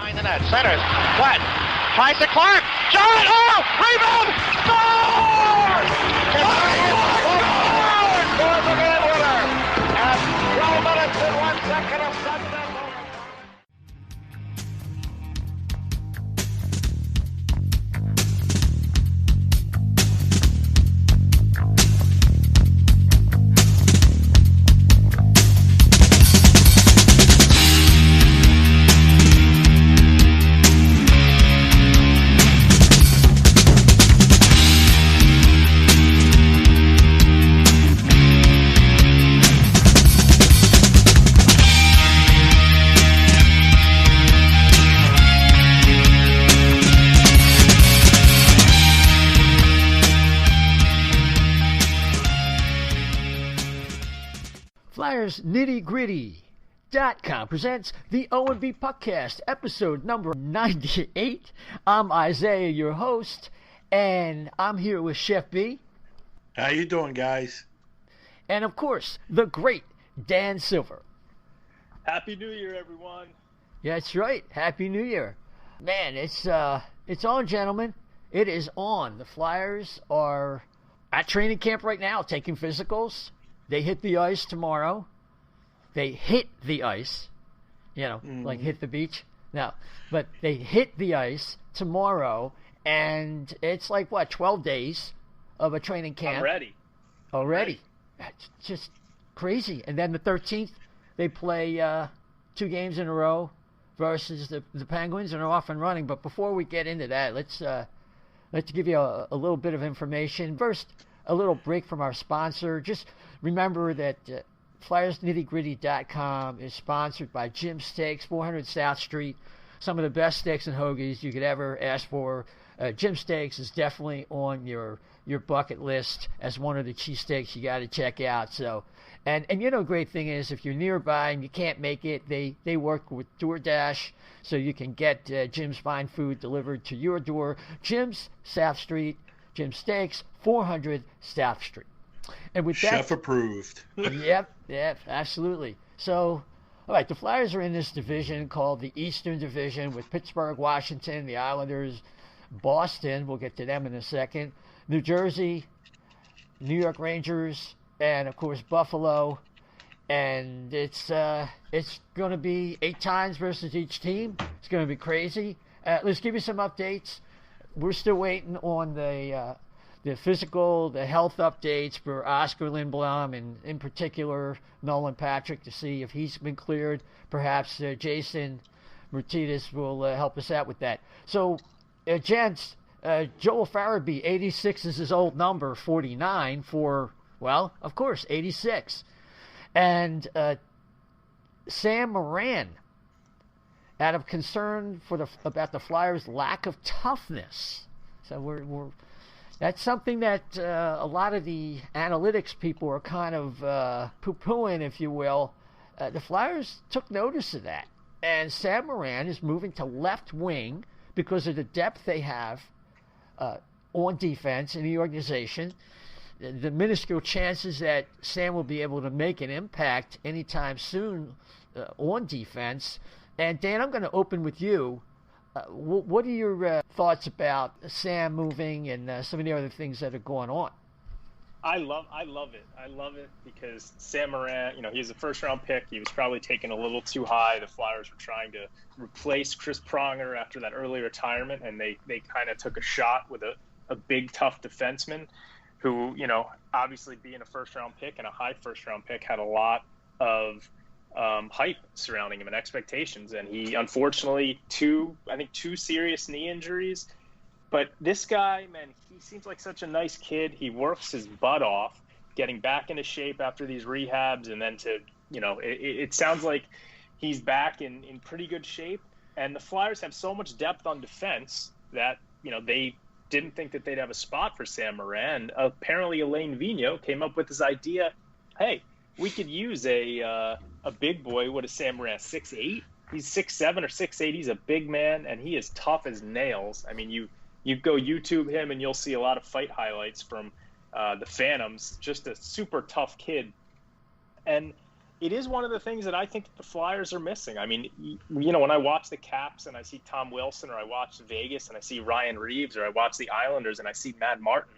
behind the net. Centers. Flat. Tries to Clark. Shot. Oh! Rebound! Score! Score! Scores the game winner. At 12 minutes and 1 second of Sunday. NittyGritty.com presents the O&B Puckcast, episode number 98. I'm Isaiah, your host, and I'm here with Chef B. How you doing, guys? And, of course, the great Dan Silver. Happy New Year, everyone. Yeah, that's right. Happy New Year. Man, it's on, gentlemen. It is on. The Flyers are at training camp right now, taking physicals. They hit the ice tomorrow. They hit the ice, like hit the beach. No, but they hit the ice tomorrow, and it's like, 12 days of a training camp. Already. It's just crazy. And then the 13th, they play 2 games in a row versus the Penguins, and are off and running. But before we get into that, let's give you a little bit of information. First, a little break from our sponsor. Just remember that FlyersNittyGritty.com is sponsored by Jim Steaks, 400 South Street. Some of the best steaks and hoagies you could ever ask for. Jim Steaks is definitely on your bucket list as one of the cheesesteaks you got to check out. So, and great thing is, if you're nearby and you can't make it, they work with DoorDash, so you can get Jim's fine food delivered to your door. Jim's South Street, Jim Steaks, 400 South Street. And with that, Chef approved. Yep, absolutely. So, all right, the Flyers are in this division called the Eastern Division with Pittsburgh, Washington, the Islanders, Boston, we'll get to them in a second, New Jersey, New York Rangers, and, of course, Buffalo. And it's going to be 8 times versus each team. It's going to be crazy. Let's give you some updates. We're still waiting on the physical, the health updates for Oscar Lindblom, and in particular Nolan Patrick, to see if he's been cleared. Perhaps Jason Myrtetus will help us out with that. So, gents, Joel Farabee, 86 is his old number, 49 for, well, of course, 86. And Sam Moran, out of concern about the Flyers' lack of toughness. So that's something that a lot of the analytics people are kind of poo-pooing, if you will. The Flyers took notice of that. And Sam Moran is moving to left wing because of the depth they have on defense in the organization. The minuscule chances that Sam will be able to make an impact anytime soon on defense. And Dan, I'm going to open with you. What are your thoughts about Sam moving and some of the other things that are going on? I love it. I love it because Sam Moran, he's a first-round pick. He was probably taken a little too high. The Flyers were trying to replace Chris Pronger after that early retirement, and they kind of took a shot with a big, tough defenseman who, obviously being a first-round pick and a high first-round pick, had a lot of hype surrounding him and expectations, and he unfortunately two serious knee injuries. But this guy, man, he seems like such a nice kid. He works his butt off getting back into shape after these rehabs, and then it sounds like he's back in pretty good shape. And the Flyers have so much depth on defense that they didn't think that they'd have a spot for Sam Moran. Apparently Elaine Vigneault came up with this idea, hey, we could use a big boy. What is Sam Moran, 6'8"? He's 6'7" or 6'8". He's a big man, and he is tough as nails. I mean, you go YouTube him, and you'll see a lot of fight highlights from the Phantoms. Just a super tough kid. And it is one of the things that I think the Flyers are missing. I mean, when I watch the Caps and I see Tom Wilson, or I watch Vegas and I see Ryan Reeves, or I watch the Islanders and I see Matt Martin,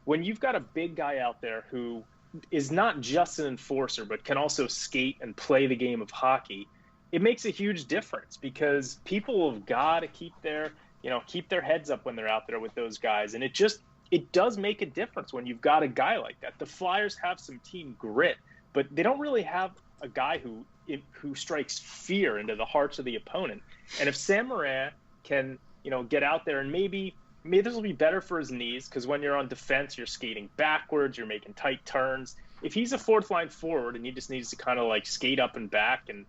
when you've got a big guy out there who is not just an enforcer but can also skate and play the game of hockey, it makes a huge difference, because people have got to keep their heads up when they're out there with those guys. And it does make a difference when you've got a guy like that. The Flyers have some team grit, but they don't really have a guy who strikes fear into the hearts of the opponent. And if Sam Morin can, get out there, and maybe this will be better for his knees, because when you're on defense, you're skating backwards, you're making tight turns. If he's a fourth line forward and he just needs to kind of like skate up and back, and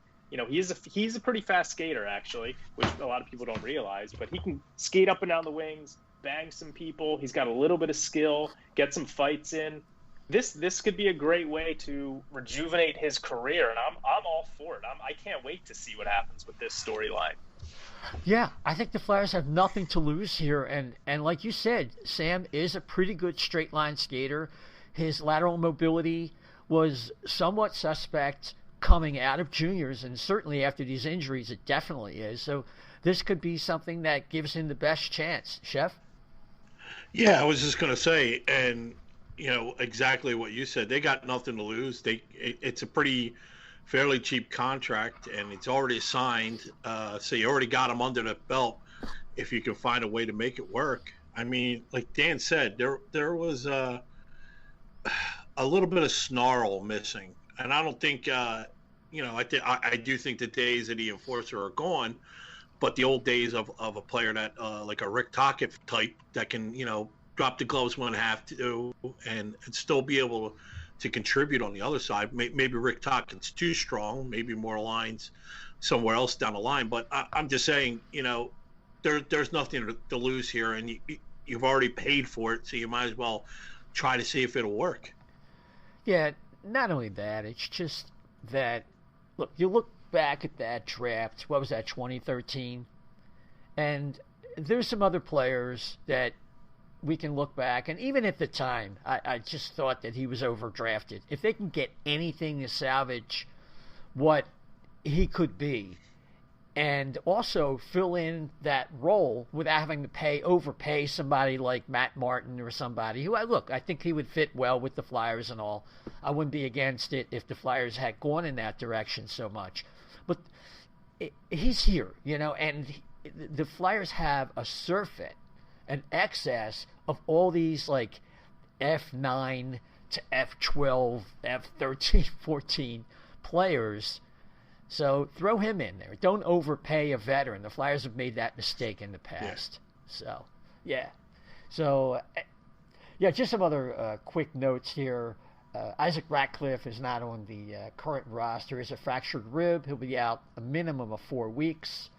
he's a pretty fast skater, actually, which a lot of people don't realize, but he can skate up and down the wings, bang some people. He's got a little bit of skill, get some fights in. This could be a great way to rejuvenate his career, and I'm all for it. I can't wait to see what happens with this storyline. Yeah, I think the Flyers have nothing to lose here, and like you said, Sam is a pretty good straight line skater. His lateral mobility was somewhat suspect coming out of juniors, and certainly after these injuries, it definitely is. So this could be something that gives him the best chance. Chef? Yeah, I was just going to say, and exactly what you said. They got nothing to lose. It's a pretty fairly cheap contract, and it's already signed. So you already got him under the belt if you can find a way to make it work. I mean, like Dan said, there was a little bit of snarl missing, and I don't think I do think the days of the enforcer are gone, but the old days of a player that like a Rick Tocchet type that can drop the gloves when have to and still be able to contribute on the other side. Maybe Rick Tocchet's too strong, maybe more lines somewhere else down the line. But I'm just saying, there's nothing to lose here, and you've already paid for it, so you might as well try to see if it'll work. Yeah, not only that, it's just that, look, you look back at that draft, what was that, 2013? And there's some other players that we can look back, and even at the time, I just thought that he was overdrafted. If they can get anything to salvage what he could be, and also fill in that role without having to overpay somebody like Matt Martin or somebody who, I think he would fit well with the Flyers and all. I wouldn't be against it if the Flyers had gone in that direction so much. But he's here, and the Flyers have a surfeit, an excess of all these like F9 to F12, F13, 14 players. So throw him in there. Don't overpay a veteran. The Flyers have made that mistake in the past. Yeah. So, just some other quick notes here. Isaac Ratcliffe is not on the current roster. He's a fractured rib. He'll be out a minimum of 4 weeks.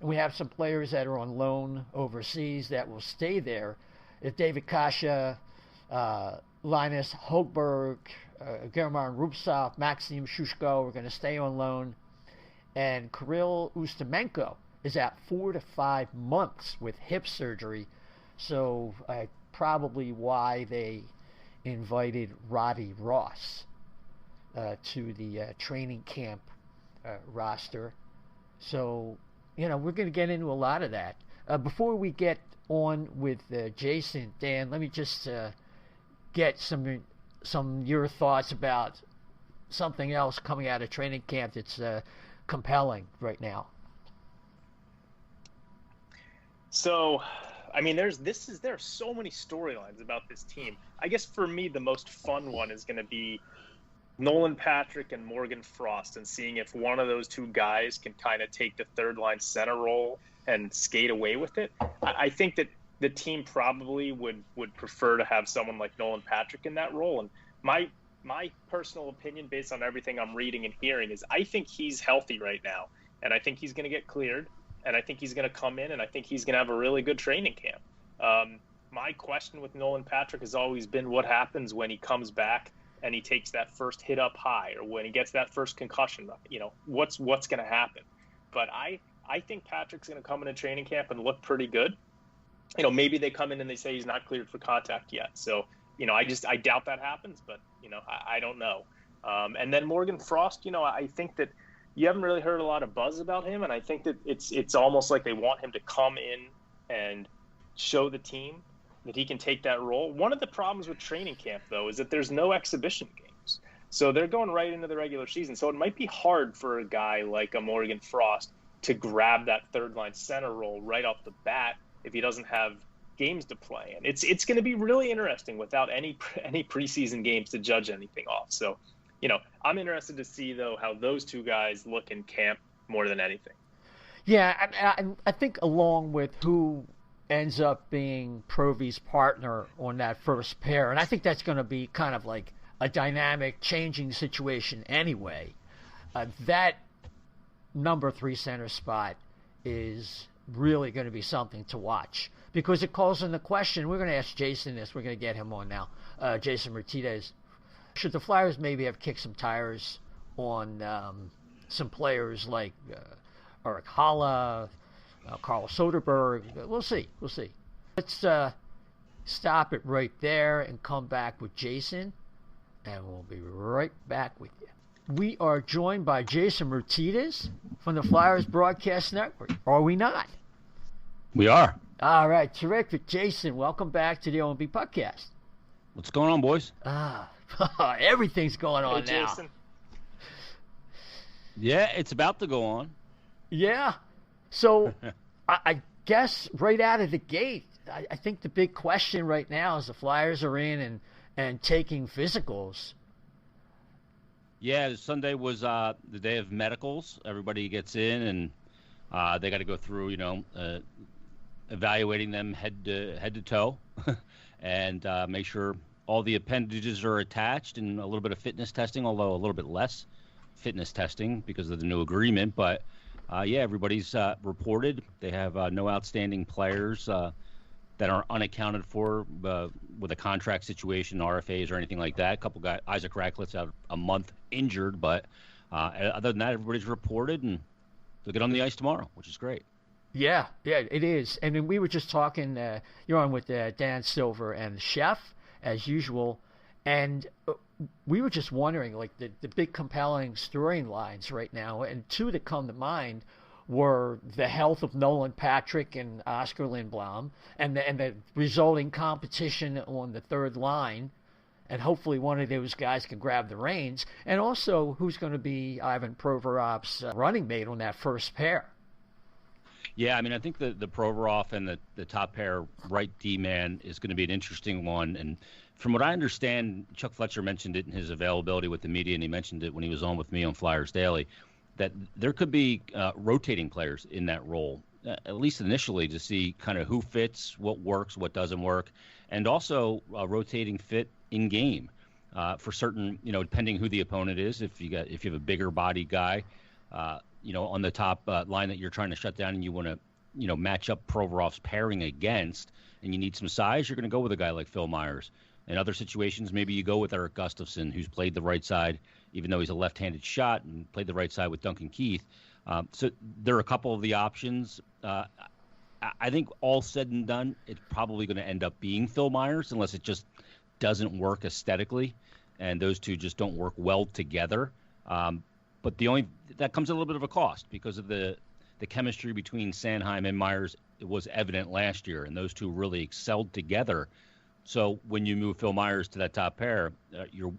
And we have some players that are on loan overseas that will stay there. David Kasha, Linus Hogberg, German Rubtsov, Maxim Shushko are going to stay on loan. And Kirill Ustimenko is out 4 to 5 months with hip surgery. So probably why they invited Roddy Ross to the training camp roster. So, we're going to get into a lot of that. Before we get on with Jason, Dan, let me just get some your thoughts about something else coming out of training camp that's compelling right now. So, I mean, there are so many storylines about this team. I guess for me, the most fun one is going to be Nolan Patrick and Morgan Frost, and seeing if one of those two guys can kind of take the third line center role and skate away with it. I think that the team probably would prefer to have someone like Nolan Patrick in that role. And my personal opinion, based on everything I'm reading and hearing, is I think he's healthy right now, and I think he's going to get cleared, and I think he's going to come in, and I think he's going to have a really good training camp. My question with Nolan Patrick has always been what happens when he comes back and he takes that first hit up high, or when he gets that first concussion. What's going to happen? But I think Patrick's going to come into training camp and look pretty good. Maybe they come in and they say he's not cleared for contact yet. So, I doubt that happens, but, I don't know. And then Morgan Frost, I think that you haven't really heard a lot of buzz about him, and I think that it's almost like they want him to come in and show the team that he can take that role. One of the problems with training camp, though, is that there's no exhibition games. So they're going right into the regular season. So it might be hard for a guy like a Morgan Frost to grab that third-line center role right off the bat if he doesn't have games to play. And it's going to be really interesting without any preseason games to judge anything off. So, I'm interested to see, though, how those two guys look in camp more than anything. Yeah, I think along with who ends up being Provy's partner on that first pair, and I think that's going to be kind of like a dynamic, changing situation anyway. That number 3 center spot is really going to be something to watch because it calls into question. We're going to ask Jason this. We're going to get him on now. Jason Myrtetus. Should the Flyers maybe have kicked some tires on some players like Erik Haula, Carl Soderberg? We'll see. Let's stop it right there and come back with Jason, and we'll be right back with you. We are joined by Jason Myrtetus from the Flyers Broadcast Network. Are we not? We are. All right, terrific. Jason, welcome back to the O&B Puckcast. What's going on, boys? Everything's going on now. Jason. Yeah, it's about to go on. Yeah. So I guess right out of the gate, I think the big question right now is the Flyers are in and taking physicals. Yeah, Sunday was the day of medicals. Everybody gets in, and they got to go through, evaluating them head to toe, and make sure all the appendages are attached, and a little bit of fitness testing, although a little bit less fitness testing because of the new agreement. But everybody's reported. They have no outstanding players that are unaccounted for with a contract situation, RFAs or anything like that. A couple guys, Isaac Ratcliffe's out a month injured, but other than that, everybody's reported, and they'll get on the ice tomorrow, which is great. Yeah, it is. And then we were just talking, you're on with Dan Silver and Chef, as usual, and we were just wondering, like, the big compelling storylines right now, and two that come to mind were the health of Nolan Patrick and Oscar Lindblom, and the resulting competition on the third line, and hopefully one of those guys can grab the reins, and also who's going to be Ivan Provorov's running mate on that first pair. Yeah, I mean, I think the Provorov and the top pair right D-man is going to be an interesting one. And from what I understand, Chuck Fletcher mentioned it in his availability with the media, and he mentioned it when he was on with me on Flyers Daily, that there could be rotating players in that role, at least initially, to see kind of who fits, what works, what doesn't work, and also rotating fit in game for certain, depending who the opponent is. If you have a bigger body guy, on the top line that you're trying to shut down, and you want to, match up Provorov's pairing against, and you need some size, you're going to go with a guy like Phil Myers. In other situations, maybe you go with Eric Gustafsson, who's played the right side, even though he's a left-handed shot, and played the right side with Duncan Keith. So there are a couple of the options. I think all said and done, it's probably going to end up being Phil Myers, unless it just doesn't work aesthetically, and those two just don't work well together. But that comes at a little bit of a cost because of the chemistry between Sanheim and Myers. It was evident last year, and those two really excelled together. So when you move Phil Myers to that top pair, you're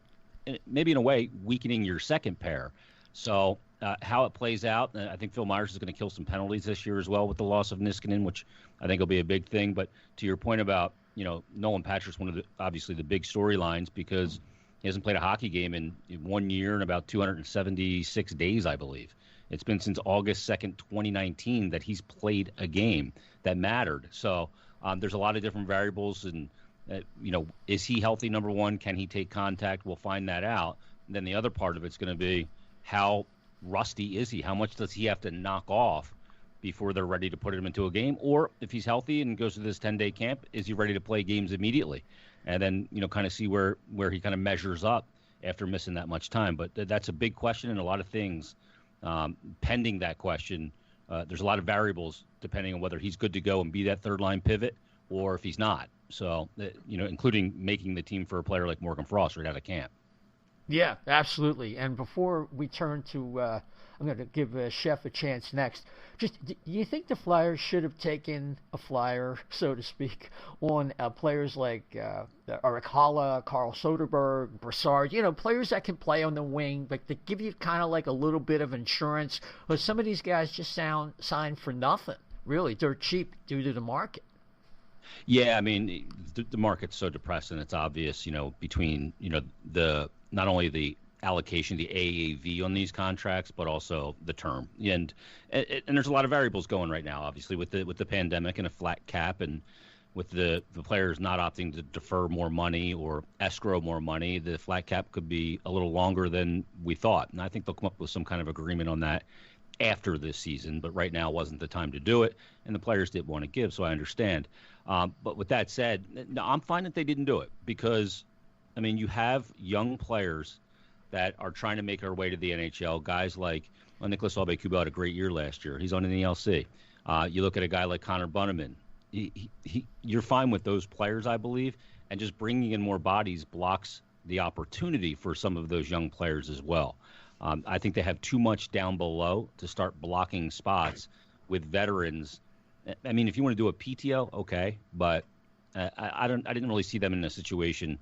maybe in a way weakening your second pair. So how it plays out, I think Phil Myers is going to kill some penalties this year as well with the loss of Niskanen, which I think will be a big thing. But to your point about, Nolan Patrick's one of obviously the big storylines because he hasn't played a hockey game in 1 year and about 276 days, I believe. It's been since August 2nd, 2019 that he's played a game that mattered. So there's a lot of different variables. And, is he healthy, number one? Can he take contact? We'll find that out. And then the other part of it's going to be how rusty is he? How much does he have to knock off before they're ready to put him into a game? Or if he's healthy and goes to this 10-day camp, is he ready to play games immediately? And then, kind of see where he kind of measures up after missing that much time. But that's a big question, and a lot of things pending that question. There's a lot of variables depending on whether he's good to go and be that third-line pivot or if he's not. So, including making the team for a player like Morgan Frost right out of camp. Yeah, absolutely. And before we turn to, I'm going to give Chef a chance next. Just, do you think the Flyers should have taken a flyer, so to speak, on players like Eric Haula, Carl Soderberg, Brassard? Players that can play on the wing, but that give you kind of like a little bit of insurance. But some of these guys just signed for nothing. Really, they're cheap due to the market. Yeah, I mean, the market's so depressed, and it's obvious, between, the not only the allocation, the AAV on these contracts, but also the term. And there's a lot of variables going right now, obviously, with the pandemic and a flat cap, and with the players not opting to defer more money or escrow more money, the flat cap could be a little longer than we thought. And I think they'll come up with some kind of agreement on that after this season, but right now wasn't the time to do it, and the players didn't want to give, so I understand. But with that said, no, I'm fine that they didn't do it because, I mean, you have young players that are trying to make their way to the NHL. Guys like Nicholas Aube-Kubel had a great year last year. He's on an ELC. You look at a guy like Connor Bunnaman. You're fine with those players, I believe, and just bringing in more bodies blocks the opportunity for some of those young players as well. I think they have too much down below to start blocking spots with veterans. I mean, if you want to do a PTO, okay, but I didn't really see them in a situation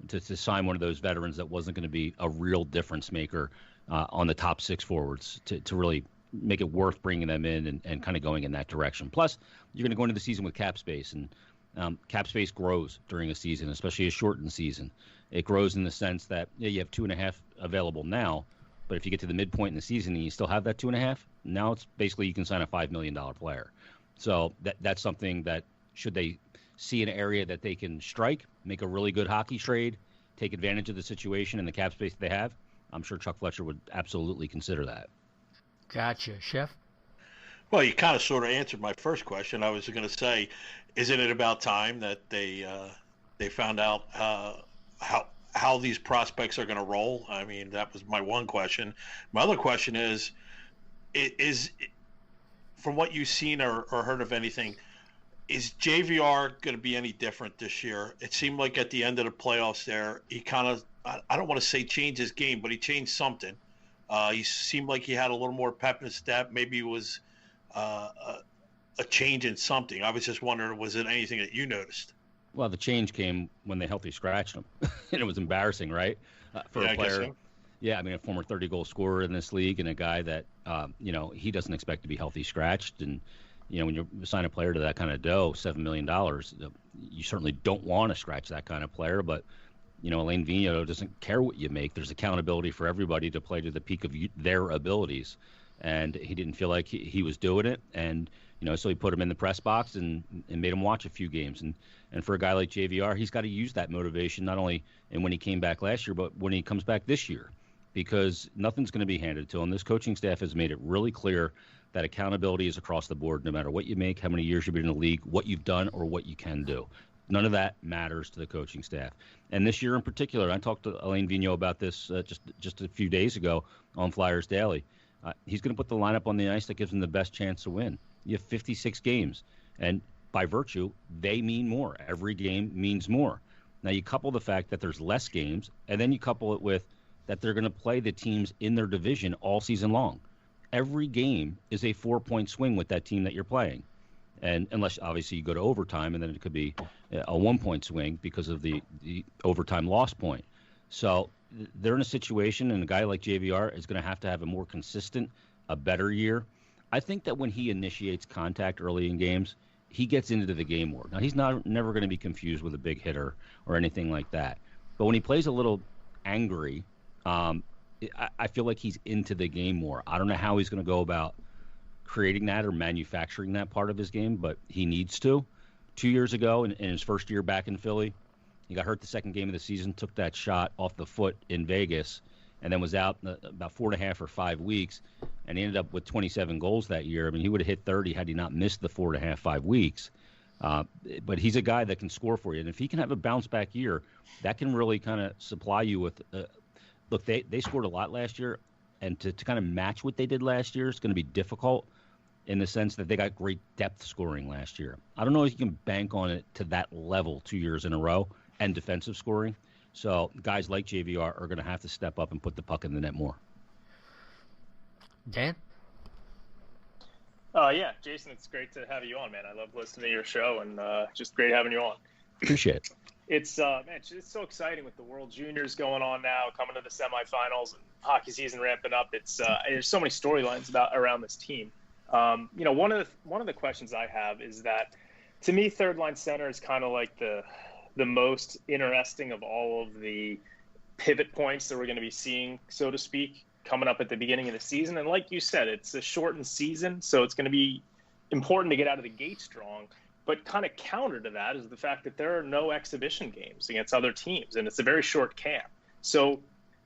to sign one of those veterans that wasn't going to be a real difference maker on the top six forwards to really make it worth bringing them in and kind of going in that direction. Plus, you're going to go into the season with cap space, and cap space grows during a season, especially a shortened season. It grows in the sense that you have 2.5 available now, but if you get to the midpoint in the season and you still have that 2.5, now it's basically you can sign a $5 million player. So that's something that should they see an area that they can strike, make a really good hockey trade, take advantage of the situation and the cap space they have, I'm sure Chuck Fletcher would absolutely consider that. Gotcha. Chef? Well, you kind of sort of answered my first question. I was going to say, isn't it about time that they found out how these prospects are going to roll? I mean, that was my one question. My other question is from what you've seen or heard of anything, is JVR going to be any different this year? It seemed like at the end of the playoffs there, he kind of, I don't want to say change his game, but he changed something. He seemed like he had a little more pep in his step. Maybe it was a change in something. I was just wondering, was it anything that you noticed? Well, the change came when they healthy scratched him, and it was embarrassing, right? For a player. So. Yeah, I mean, a former 30-goal scorer in this league and a guy that, he doesn't expect to be healthy scratched. And, when you sign a player to that kind of dough, $7 million, you certainly don't want to scratch that kind of player. But, Alain Vigneault doesn't care what you make. There's accountability for everybody to play to the peak of their abilities. And he didn't feel like he was doing it. And, so he put him in the press box and made him watch a few games. And for a guy like JVR, he's got to use that motivation not only in when he came back last year, but when he comes back this year. Because nothing's going to be handed to him. This coaching staff has made it really clear that accountability is across the board, no matter what you make, how many years you've been in the league, what you've done, or what you can do. None of that matters to the coaching staff. And this year in particular, I talked to Alain Vigneault about this just a few days ago on Flyers Daily. He's going to put the lineup on the ice that gives him the best chance to win. You have 56 games, and by virtue, they mean more. Every game means more. Now, you couple the fact that there's less games, and then you couple it with that they're going to play the teams in their division all season long. Every game is a 4-point swing with that team that you're playing. And unless, obviously, you go to overtime, and then it could be a 1-point swing because of the overtime loss point. So they're in a situation, and a guy like JVR is going to have a more consistent, a better year. I think that when he initiates contact early in games, he gets into the game more. Now, he's never going to be confused with a big hitter or anything like that. But when he plays a little angry, I feel like he's into the game more. I don't know how he's going to go about creating that or manufacturing that part of his game, but he needs to. 2 years ago, in his first year back in Philly, he got hurt the second game of the season, took that shot off the foot in Vegas, and then was out about 4.5 or 5 weeks, and he ended up with 27 goals that year. I mean, he would have hit 30 had he not missed the 4.5, 5 weeks. But he's a guy that can score for you. And if he can have a bounce-back year, that can really kind of supply you with look, they scored a lot last year, and to kind of match what they did last year is going to be difficult in the sense that they got great depth scoring last year. I don't know if you can bank on it to that level 2 years in a row and defensive scoring, So guys like JVR are going to have to step up and put the puck in the net more. Dan? Yeah, Jason, it's great to have you on, man. I love listening to your show, and just great having you on. Appreciate it. It's it's so exciting with the World Juniors going on now, coming to the semifinals, and hockey season ramping up. There's so many storylines around this team. One of the questions I have is that, to me, third line center is kind of like the most interesting of all of the pivot points that we're going to be seeing, so to speak, coming up at the beginning of the season. And like you said, it's a shortened season, so it's going to be important to get out of the gate strong. But kind of counter to that is the fact that there are no exhibition games against other teams, and it's a very short camp. So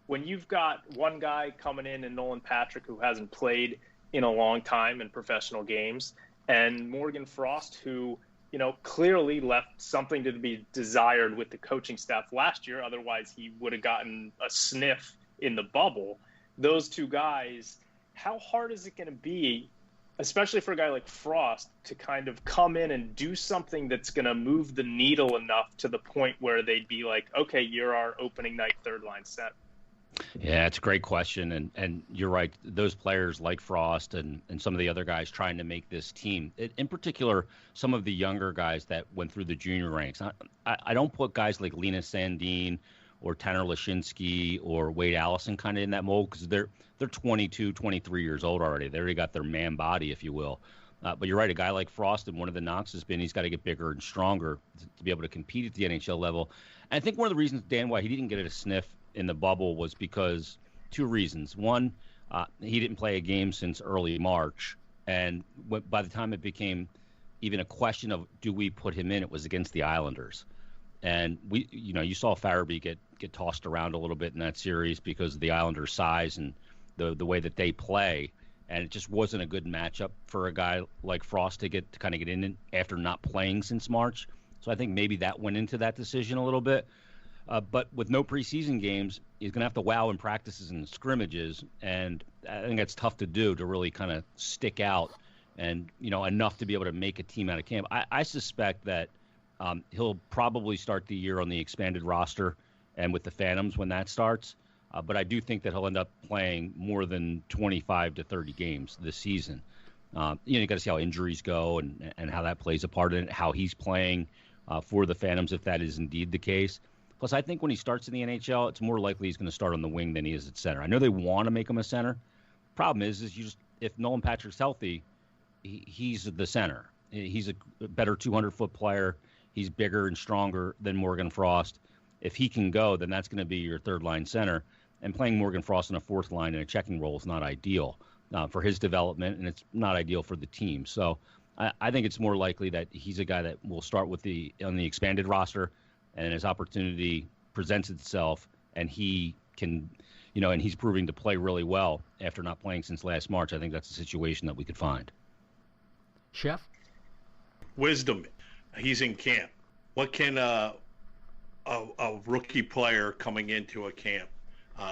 when you've got one guy coming in Nolan Patrick, who hasn't played in a long time in professional games, and Morgan Frost, who, clearly left something to be desired with the coaching staff last year, otherwise he would have gotten a sniff in the bubble. Those two guys, how hard is it going to be, especially for a guy like Frost, to kind of come in and do something that's going to move the needle enough to the point where they'd be like, okay, you're our opening night third line center? Yeah, it's a great question, and you're right. Those players like Frost and some of the other guys trying to make this team, in particular, some of the younger guys that went through the junior ranks. I don't put guys like Lena Sandin or Tanner Lashinsky or Wade Allison kind of in that mold, because they're 22, 23 years old already. They already got their man body, if you will. But you're right, a guy like Frost, and one of the knocks has been he's got to get bigger and stronger to be able to compete at the NHL level. And I think one of the reasons, Dan, why he didn't get a sniff in the bubble was because two reasons. One, he didn't play a game since early March, and by the time it became even a question of do we put him in, it was against the Islanders. And you saw Farabee get tossed around a little bit in that series because of the Islanders' size and the way that they play, and it just wasn't a good matchup for a guy like Frost to kind of get in after not playing since March. So I think maybe that went into that decision a little bit. But with no preseason games, he's going to have to wow in practices and scrimmages, and I think that's tough to do, to really kind of stick out and, enough to be able to make a team out of camp. I suspect that he'll probably start the year on the expanded roster and with the Phantoms when that starts. But I do think that he'll end up playing more than 25 to 30 games this season. You got to see how injuries go and how that plays a part in it, how he's playing for the Phantoms, if that is indeed the case. Plus, I think when he starts in the NHL, it's more likely he's going to start on the wing than he is at center. I know they want to make him a center. Problem is if Nolan Patrick's healthy, he's the center. He's a better 200-foot player. He's bigger and stronger than Morgan Frost. If he can go, then that's going to be your third-line center. And playing Morgan Frost in a fourth line in a checking role is not ideal for his development, and it's not ideal for the team. So I think it's more likely that he's a guy that will start on the expanded roster, and his opportunity presents itself, and he can, and he's proving to play really well after not playing since last March. I think that's a situation that we could find. Chef? Wisdom. He's in camp. What can a rookie player coming into a camp,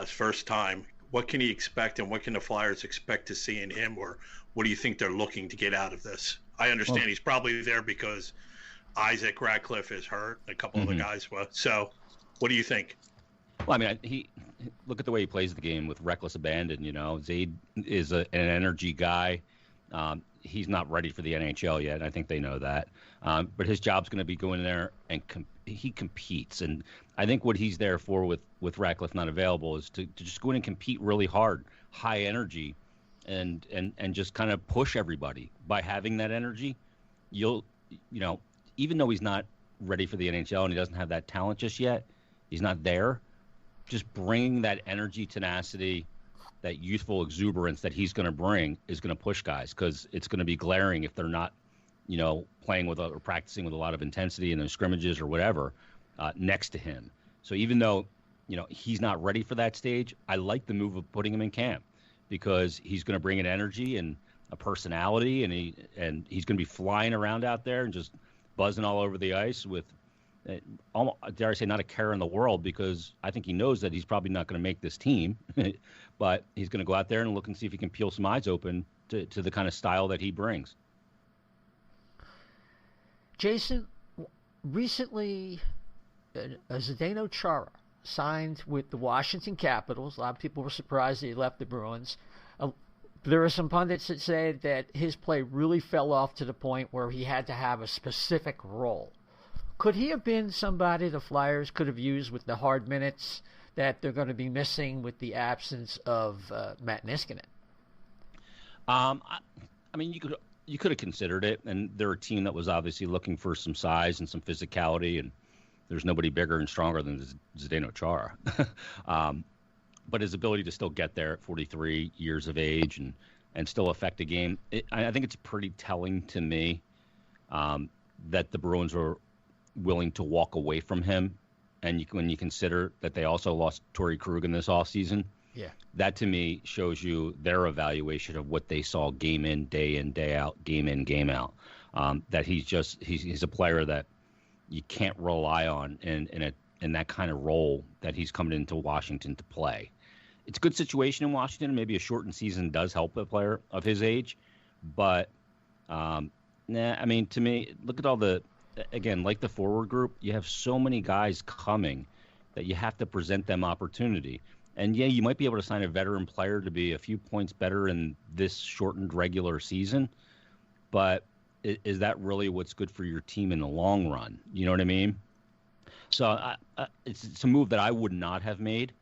his first time, what can he expect, and what can the Flyers expect to see in him, or what do you think they're looking to get out of this? I understand he's probably there because Isaac Ratcliffe is hurt, a couple of the guys were. So what do you think? Well, I mean, he look at the way he plays the game with reckless abandon. Zaid is an energy guy. He's not ready for the NHL yet. I think they know that. But his job's going to be going in there and he competes. And I think what he's there for with Ratcliffe not available is to just go in and compete really hard, high energy, and just kind of push everybody. By having that energy, even though he's not ready for the NHL and he doesn't have that talent just yet, he's not there, just bringing that energy, tenacity, that youthful exuberance that he's going to bring is going to push guys, because it's going to be glaring if they're not, playing with or practicing with a lot of intensity in their scrimmages or whatever next to him. So even though, he's not ready for that stage, I like the move of putting him in camp, because he's going to bring an energy and a personality, and he's going to be flying around out there and just buzzing all over the ice with, almost, dare I say, not a care in the world, because I think he knows that he's probably not going to make this team, but he's going to go out there and look and see if he can peel some eyes open to the kind of style that he brings. Jason, recently, Zdeno Chara signed with the Washington Capitals. A lot of people were surprised that he left the Bruins. There are some pundits that say that his play really fell off to the point where he had to have a specific role. Could he have been somebody the Flyers could have used with the hard minutes that they're going to be missing with the absence of Matt Niskanen? I mean, you could have considered it, and they're a team that was obviously looking for some size and some physicality, and there's nobody bigger and stronger than Zdeno Chara. But his ability to still get there at 43 years of age and still affect a game, I think it's pretty telling to me that the Bruins were willing to walk away from him. And when you consider that they also lost Torrey Krug in this offseason, that to me shows you their evaluation of what they saw game in, day out, game in, game out. That he's a player that you can't rely on in that kind of role that he's coming into Washington to play. It's a good situation in Washington, and maybe a shortened season does help a player of his age. But, I mean, to me, look at all again, like the forward group, you have so many guys coming that you have to present them opportunity. And, you might be able to sign a veteran player to be a few points better in this shortened regular season, but is that really what's good for your team in the long run? You know what I mean? So it's a move that I would not have made.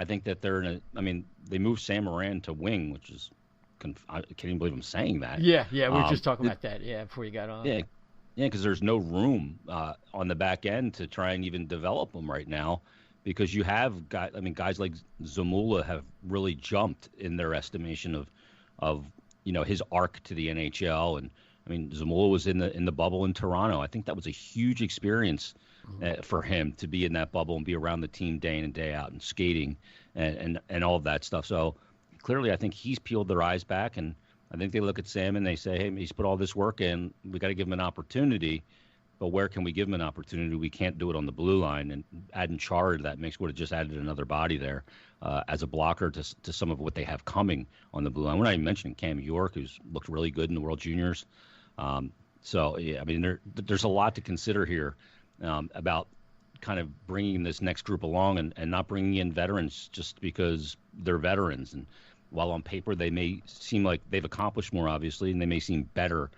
I think that they moved Sam Morin to wing, which is, I can't even believe I'm saying that. Yeah, we were just talking about that, before you got on. Yeah, because there's no room on the back end to try and even develop them right now, because you have guys like Zamula have really jumped in their estimation of his arc to the NHL. And I mean, Zamula was in the bubble in Toronto. I think that was a huge experience for him to be in that bubble and be around the team day in and day out and skating and all of that stuff. So clearly, I think he's peeled their eyes back, and I think they look at Sam and they say, hey, he's put all this work in. We got to give him an opportunity. But where can we give him an opportunity? We can't do it on the blue line. And adding Chara to that mix would have just added another body there as a blocker to some of what they have coming on the blue line. We're not even mentioning Cam York, who's looked really good in the World Juniors. There's a lot to consider here about kind of bringing this next group along and not bringing in veterans just because they're veterans. And while on paper they may seem like they've accomplished more, obviously, and they may seem better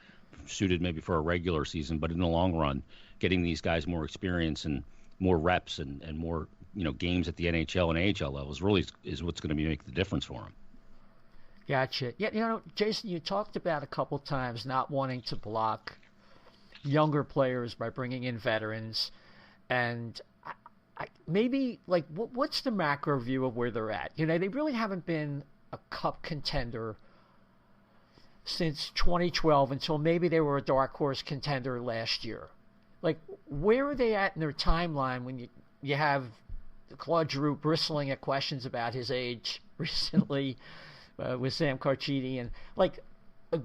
suited maybe for a regular season, but in the long run, getting these guys more experience and more reps and more games at the NHL and AHL levels really is what's going to make the difference for them. Gotcha. Yeah, Jason, you talked about a couple times not wanting to block younger players by bringing in veterans, and I maybe what's the macro view of where they're at? They really haven't been a cup contender since 2012 until maybe they were a dark horse contender last year. Where are they at in their timeline when you have Claude Giroux bristling at questions about his age recently with Sam Carchidi, and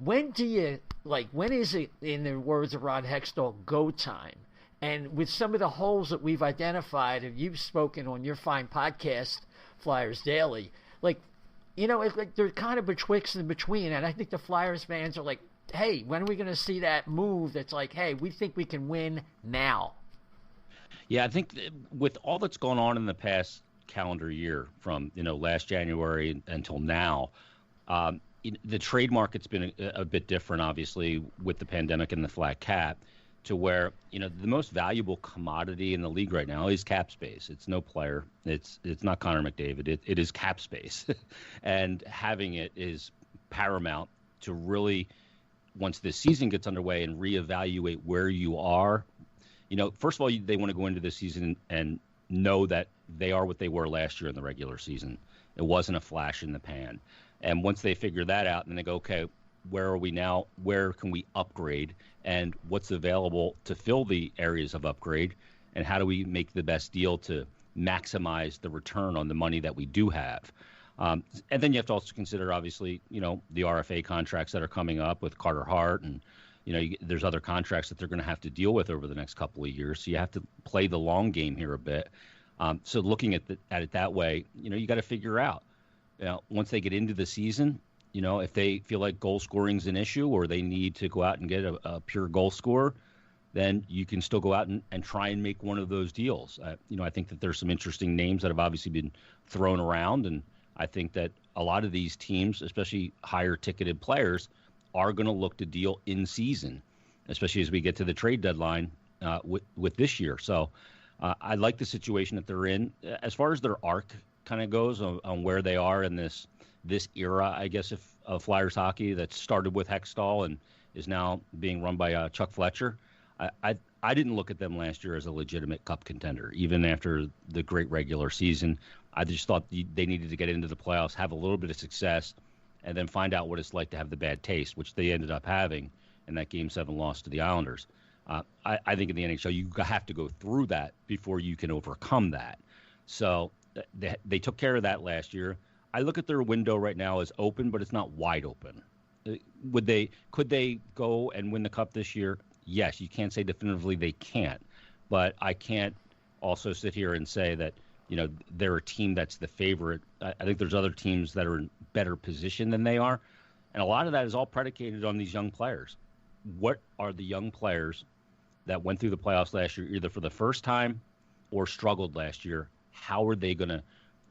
when is it, in the words of Ron Hextall, go time? And with some of the holes that we've identified, and you've spoken on your fine podcast, Flyers Daily, they're kind of betwixt and between, and I think the Flyers fans are like, hey, when are we going to see that move that's like, hey, we think we can win now? Yeah, I think with all that's gone on in the past calendar year from, last January until now, the trade market's been a bit different, obviously, with the pandemic and the flat cap, to where, the most valuable commodity in the league right now is cap space. It's no player. It's not Connor McDavid. It is cap space. And having it is paramount to really, once this season gets underway, and reevaluate where you are. First of all, they want to go into this season and know that they are what they were last year in the regular season. It wasn't a flash in the pan. And once they figure that out, then they go, okay, where are we now? Where can we upgrade? And what's available to fill the areas of upgrade? And how do we make the best deal to maximize the return on the money that we do have? And then you have to also consider, obviously, the RFA contracts that are coming up with Carter Hart, and there's other contracts that they're going to have to deal with over the next couple of years. So you have to play the long game here a bit. So looking at it that way, you got to figure out, once they get into the season, if they feel like goal scoring is an issue, or they need to go out and get a pure goal scorer, then you can still go out and try and make one of those deals. I think that there's some interesting names that have obviously been thrown around, and I think that a lot of these teams, especially higher ticketed players, are going to look to deal in season, especially as we get to the trade deadline with this year. So I like the situation that they're in. As far as their arc kind of goes on where they are in this era, I guess, of Flyers hockey that started with Hextall and is now being run by Chuck Fletcher. I didn't look at them last year as a legitimate cup contender, even after the great regular season. I just thought they needed to get into the playoffs, have a little bit of success, and then find out what it's like to have the bad taste, which they ended up having in that Game 7 loss to the Islanders. I think in the NHL, you have to go through that before you can overcome that. So they took care of that last year. I look at their window right now as open, but it's not wide open. Could they go and win the cup this year? Yes, you can't say definitively they can't, but I can't also sit here and say that, they're a team that's the favorite. I think there's other teams that are in better position than they are. And a lot of that is all predicated on these young players. What are the young players that went through the playoffs last year, either for the first time or struggled last year? How are they going to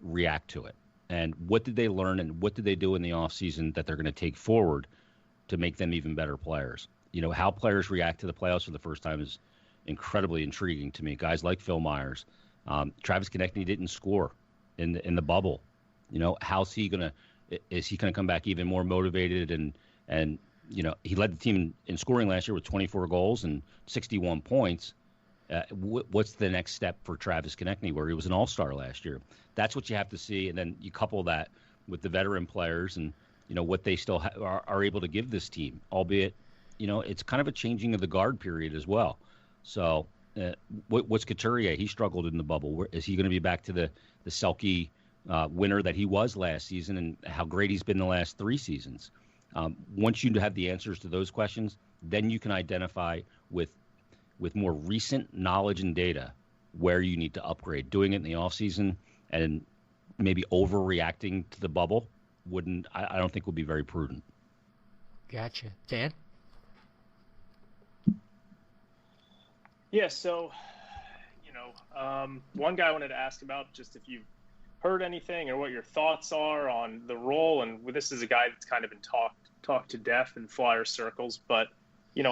react to it? And what did they learn and what did they do in the offseason that they're going to take forward to make them even better players? How players react to the playoffs for the first time is incredibly intriguing to me. Guys like Phil Myers, Travis Konechny didn't score in the bubble. How's he going to – is he going to come back even more motivated? And he led the team in scoring last year with 24 goals and 61 points. What's the next step for Travis Konechny, where he was an all-star last year? That's what you have to see, and then you couple that with the veteran players and what they still are able to give this team, albeit it's kind of a changing of the guard period as well. So what's Couturier? He struggled in the bubble. Is he going to be back to the Selke winner that he was last season, and how great he's been the last 3 seasons? Once you have the answers to those questions, then you can identify with more recent knowledge and data where you need to upgrade. Doing it in the offseason and maybe overreacting to the bubble I don't think would be very prudent. Gotcha. Dan? Yeah, so, one guy I wanted to ask about, just if you've heard anything or what your thoughts are on the role, and this is a guy that's kind of been talked to death in Flyer circles, but,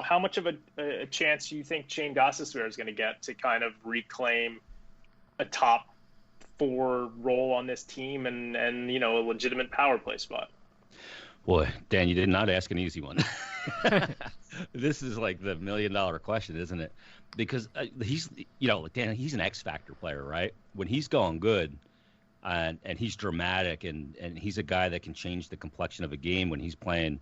how much of a chance do you think Shane Gostisbehere is going to get to kind of reclaim a top 4 role on this team and a legitimate power play spot? Boy, Dan, you did not ask an easy one. This is like the $1 million question, isn't it? Because he's, Dan, he's an X factor player, right? When he's going good and he's dramatic and he's a guy that can change the complexion of a game when he's playing,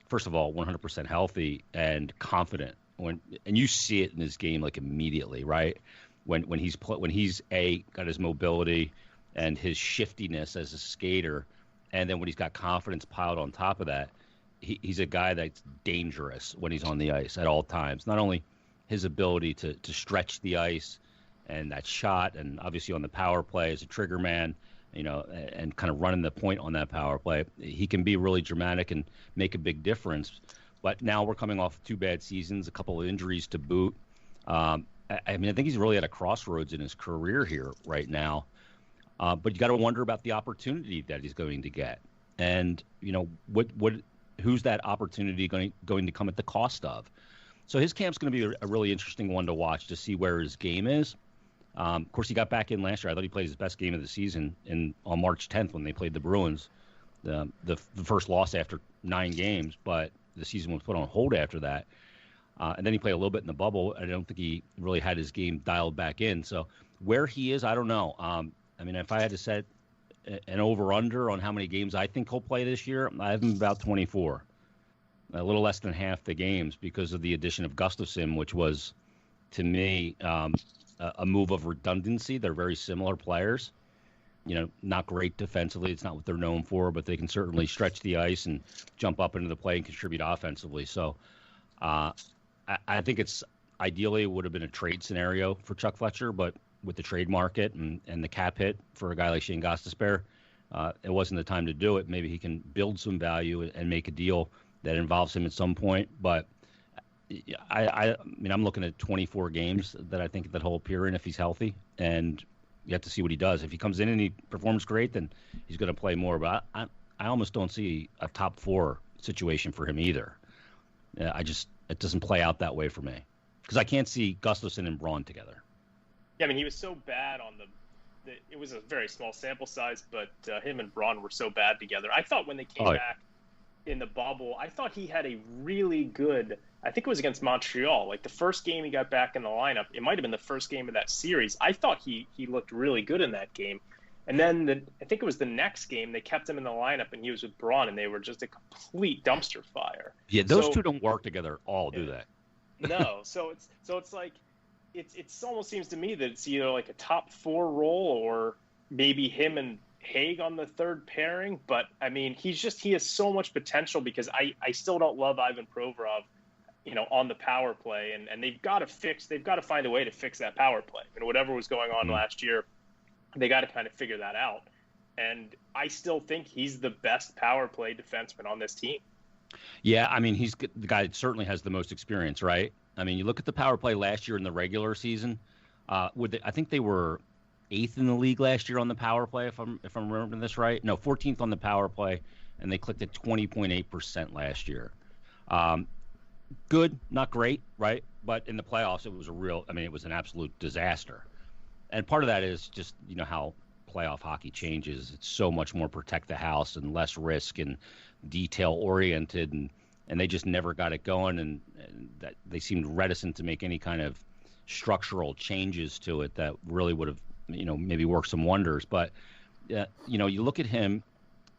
first of all, 100% healthy and confident. And you see it in his game like immediately, right? When he's got his mobility and his shiftiness as a skater, and then when he's got confidence piled on top of that, he's a guy that's dangerous when he's on the ice at all times. Not only his ability to stretch the ice and that shot, and obviously on the power play as a trigger man, and kind of running the point on that power play, he can be really dramatic and make a big difference. But now we're coming off 2 bad seasons, a couple of injuries to boot. I think he's really at a crossroads in his career here right now. But you got to wonder about the opportunity that he's going to get, and who's that opportunity going to come at the cost of? So his camp's going to be a really interesting one to watch to see where his game is. Of course, he got back in last year. I thought he played his best game of the season on March 10th when they played the Bruins, the first loss after 9 games, but the season was put on hold after that. And then he played a little bit in the bubble. I don't think he really had his game dialed back in. So where he is, I don't know. If I had to set an over-under on how many games I think he'll play this year, I have him about 24. A little less than half the games because of the addition of Gustafsson, which was, to me, a move of redundancy. They're very similar players. Not great defensively. It's not what they're known for, but they can certainly stretch the ice and jump up into the play and contribute offensively. So I think ideally it would have been a trade scenario for Chuck Fletcher, but with the trade market and the cap hit for a guy like Shane Gostisbehere, it wasn't the time to do it. Maybe he can build some value and make a deal that involves him at some point. But I mean, I'm looking at 24 games that I think that he'll appear in if he's healthy, and you have to see what he does. If he comes in and he performs great, then he's going to play more. But I almost don't see a top 4 situation for him either. It doesn't play out that way for me because I can't see Gustafsson and Braun together. Yeah, I mean, he was so bad on it was a very small sample size, but him and Braun were so bad together. I thought when they came back in the bubble, I thought he had a really good, I think it was against Montreal. Like the first game he got back in the lineup, it might have been the first game of that series. I thought he looked really good in that game. And then I think it was the next game, they kept him in the lineup and he was with Braun and they were just a complete dumpster fire. Yeah, those two don't work together at all, do they? No. So it's like, it almost seems to me that it's either like a top 4 role or maybe him and Haig on the third pairing. But I mean, he has so much potential because I still don't love Ivan Provorov, on the power play, and they've got to find a way to fix that power play. Whatever was going on last year, they got to kind of figure that out. And I still think he's the best power play defenseman on this team. Yeah, I mean, he's the guy that certainly has the most experience, right? I mean, you look at the power play last year in the regular season. I think they were 8th in the league last year on the power play, if I'm remembering this right. No, 14th on the power play, and they clicked at 20.8% last year. Good, not great, right? But in the playoffs, it was an absolute disaster. And part of that is just, how playoff hockey changes. It's so much more protect the house and less risk and detail oriented, and they just never got it going, and that they seemed reticent to make any kind of structural changes to it that really would have, maybe worked some wonders. But, you look at him,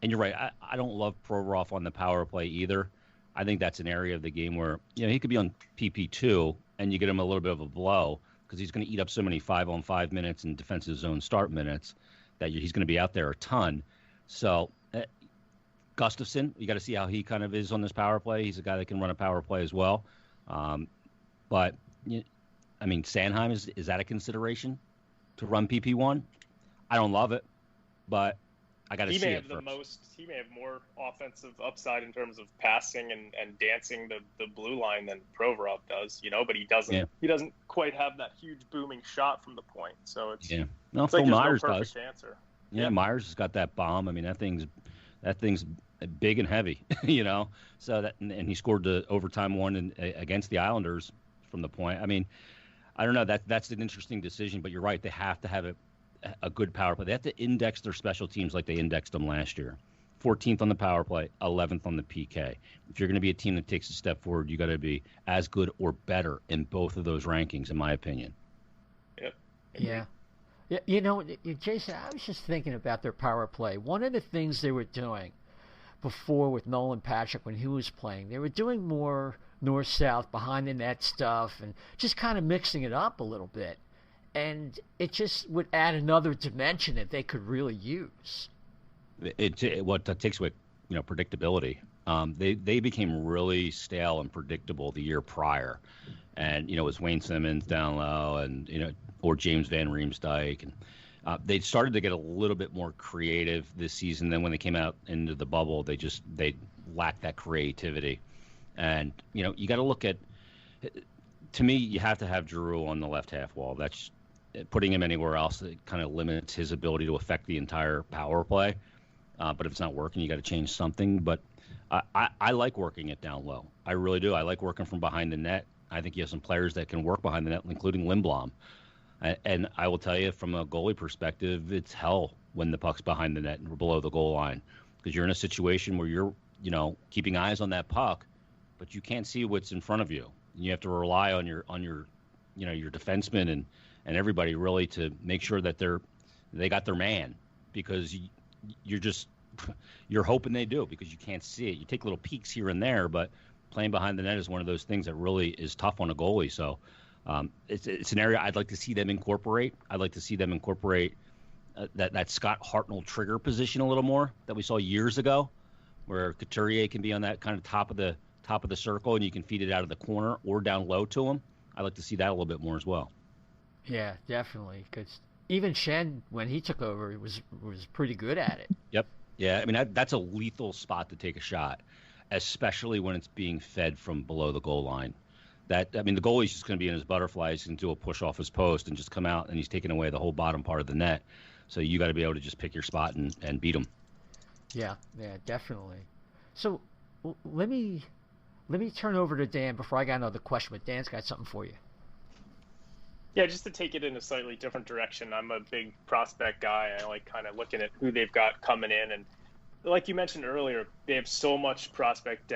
and you're right, I don't love Provorov on the power play either. I think that's an area of the game where, he could be on PP2 and you get him a little bit of a blow because he's going to eat up so many 5-on-5 minutes and defensive zone start minutes that he's going to be out there a ton. So Gustafsson, you got to see how he kind of is on this power play. He's a guy that can run a power play as well. But, I mean, Sanheim, is that a consideration to run PP1? I don't love it, but I got to see it first. He may have more offensive upside in terms of passing and dancing the blue line than Provorov does, but he doesn't. Yeah. He doesn't quite have that huge booming shot from the point. So it's No, it's Phil like Myers no perfect does. Answer. Yeah, Myers has got that bomb. I mean, that thing's big and heavy, So that and he scored the overtime one against the Islanders from the point. I mean, I don't know. That's an interesting decision, but you're right. They have to have a good power play. They have to index their special teams like they indexed them last year. 14th on the power play, 11th on the PK. If you're going to be a team that takes a step forward, you got to be as good or better in both of those rankings, in my opinion. Yep. Yeah. Jason, I was just thinking about their power play. One of the things they were doing before with Nolan Patrick when he was playing, they were doing more north-south, behind the net stuff, and just kind of mixing it up a little bit. And it just would add another dimension that they could really use. What takes away, predictability. They became really stale and predictable the year prior, and it was Wayne Simmons down low, and or James Van Riemsdyk, and they started to get a little bit more creative this season. Then when they came out into the bubble, they lacked that creativity, and you got to look at. To me, you have to have Giroux on the left half wall. That's putting him anywhere else. It kind of limits his ability to affect the entire power play. But if it's not working, you got to change something. But I like working it down low. I really do. I like working from behind the net. I think you have some players that can work behind the net, including Lindblom. And I will tell you, from a goalie perspective, it's hell when the puck's behind the net and we're below the goal line, because you're in a situation where you're, keeping eyes on that puck, but you can't see what's in front of you. And you have to rely on your your defensemen and everybody really to make sure that they got their man, because you're hoping they do, because you can't see it. You take little peeks here and there, but playing behind the net is one of those things that really is tough on a goalie. So it's an area I'd like to see them incorporate. I'd like to see them incorporate that Scott Hartnell trigger position a little more that we saw years ago, where Couturier can be on that kind of top of the circle and you can feed it out of the corner or down low to him. I'd like to see that a little bit more as well. Yeah, definitely. Because even Shen, when he took over, was pretty good at it. Yep. Yeah, I mean, that's a lethal spot to take a shot, especially when it's being fed from below the goal line. That, I mean, the goalie's just going to be in his butterflies and do a push off his post and just come out, and he's taking away the whole bottom part of the net. So you got to be able to just pick your spot and beat him. Yeah, definitely. So let me turn over to Dan before I got another question, but Dan's got something for you. Yeah, just to take it in a slightly different direction. I'm a big prospect guy. I like kind of looking at who they've got coming in. And like you mentioned earlier, they have so much prospect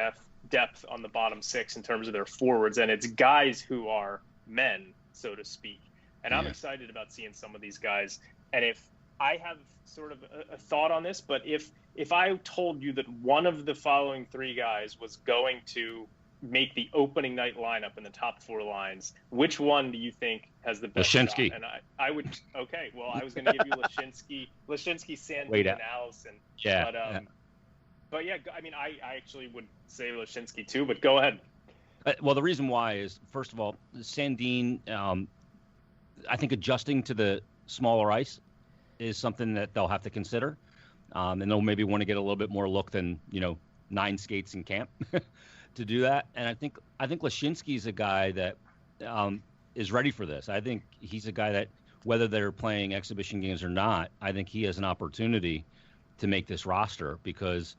depth on the bottom six in terms of their forwards. And it's guys who are men, so to speak. And I'm excited about seeing some of these guys. And if I have sort of a thought on this, but if I told you that one of the following three guys was going to make the opening night lineup in the top four lines, which one do you think has the best Lashinsky. shot? And I would, okay, well, I was going to give you Lashinsky, Sandin, and Allison. Yeah. But yeah, I mean, I actually would say Lashinsky too, but go ahead. Well, the reason why is, first of all, Sandin, I think adjusting to the smaller ice is something that they'll have to consider. And they'll maybe want to get a little bit more look than, 9 skates in camp to do that. And I think Lashinsky is a guy that is ready for this. I think he's a guy that, whether they're playing exhibition games or not, I think he has an opportunity to make this roster because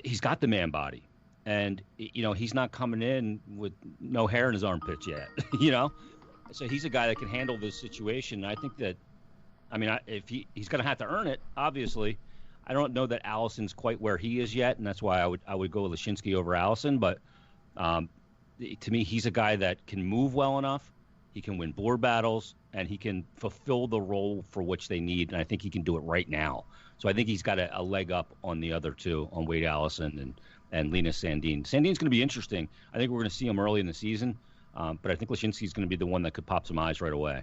he's got the man body. And, he's not coming in with no hair in his armpits yet, So he's a guy that can handle this situation. And I think that, if he's going to have to earn it, obviously. I don't know that Allison's quite where he is yet, and that's why I would go with Lashinsky over Allison. But to me, he's a guy that can move well enough. He can win board battles, and he can fulfill the role for which they need. And I think he can do it right now. So I think he's got a leg up on the other two, on Wade Allison and Linus Sandin. Sandin's going to be interesting. I think we're going to see him early in the season, but I think Lashinsky's going to be the one that could pop some eyes right away.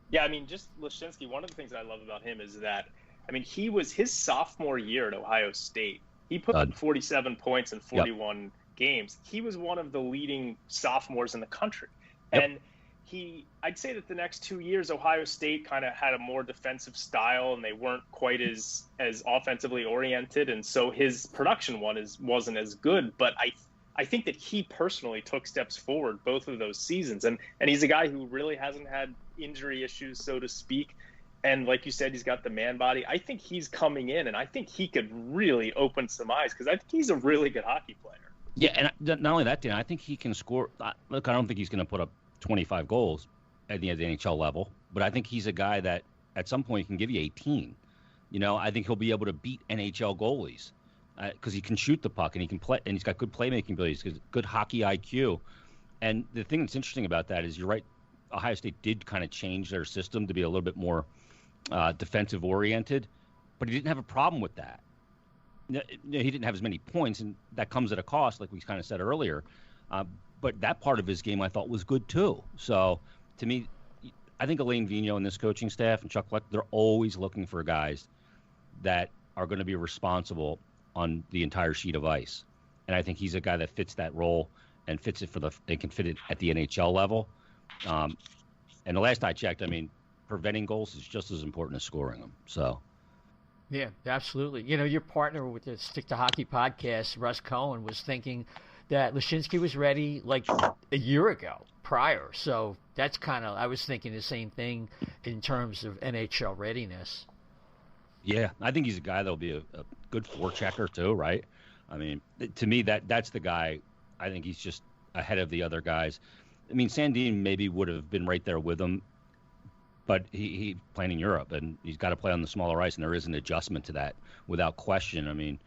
Yeah, just Lashinsky, one of the things that I love about him is that, he was his sophomore year at Ohio State. He put up 47 points in 41 games. He was one of the leading sophomores in the country. Yep. And I'd say that the next 2 years, Ohio State kind of had a more defensive style, and they weren't quite as offensively oriented. And so his production wasn't as good. But I think that he personally took steps forward both of those seasons. And he's a guy who really hasn't had injury issues, so to speak. And like you said, he's got the man body. I think he's coming in, and I think he could really open some eyes because I think he's a really good hockey player. Yeah, and not only that, Dan, I think he can score. Look, I don't think he's going to put up 25 goals at the NHL level, but I think he's a guy that at some point can give you 18. I think he'll be able to beat NHL goalies because he can shoot the puck and he can play, and he's got good playmaking abilities, good hockey IQ. And the thing that's interesting about that is, you're right, Ohio State did kind of change their system to be a little bit more defensive oriented, but he didn't have a problem with that. He didn't have as many points, and that comes at a cost, like we kind of said earlier. But that part of his game I thought was good too. So to me, I think Elaine Vigneault and this coaching staff and Chuck Fleck, they're always looking for guys that are going to be responsible on the entire sheet of ice. And I think he's a guy that fits that role and fits it they can fit it at the NHL level. And the last I checked, preventing goals is just as important as scoring them. So, yeah, absolutely. Your partner with the Stick to Hockey podcast, Russ Cohen, was thinking that Lashinsky was ready like a year ago prior. So that's I was thinking the same thing in terms of NHL readiness. Yeah, I think he's a guy that'll be a good forechecker too, right? To me, that's the guy. I think he's just ahead of the other guys. Sandin maybe would have been right there with him, but he playing in Europe, and he's got to play on the smaller ice, and there is an adjustment to that without question.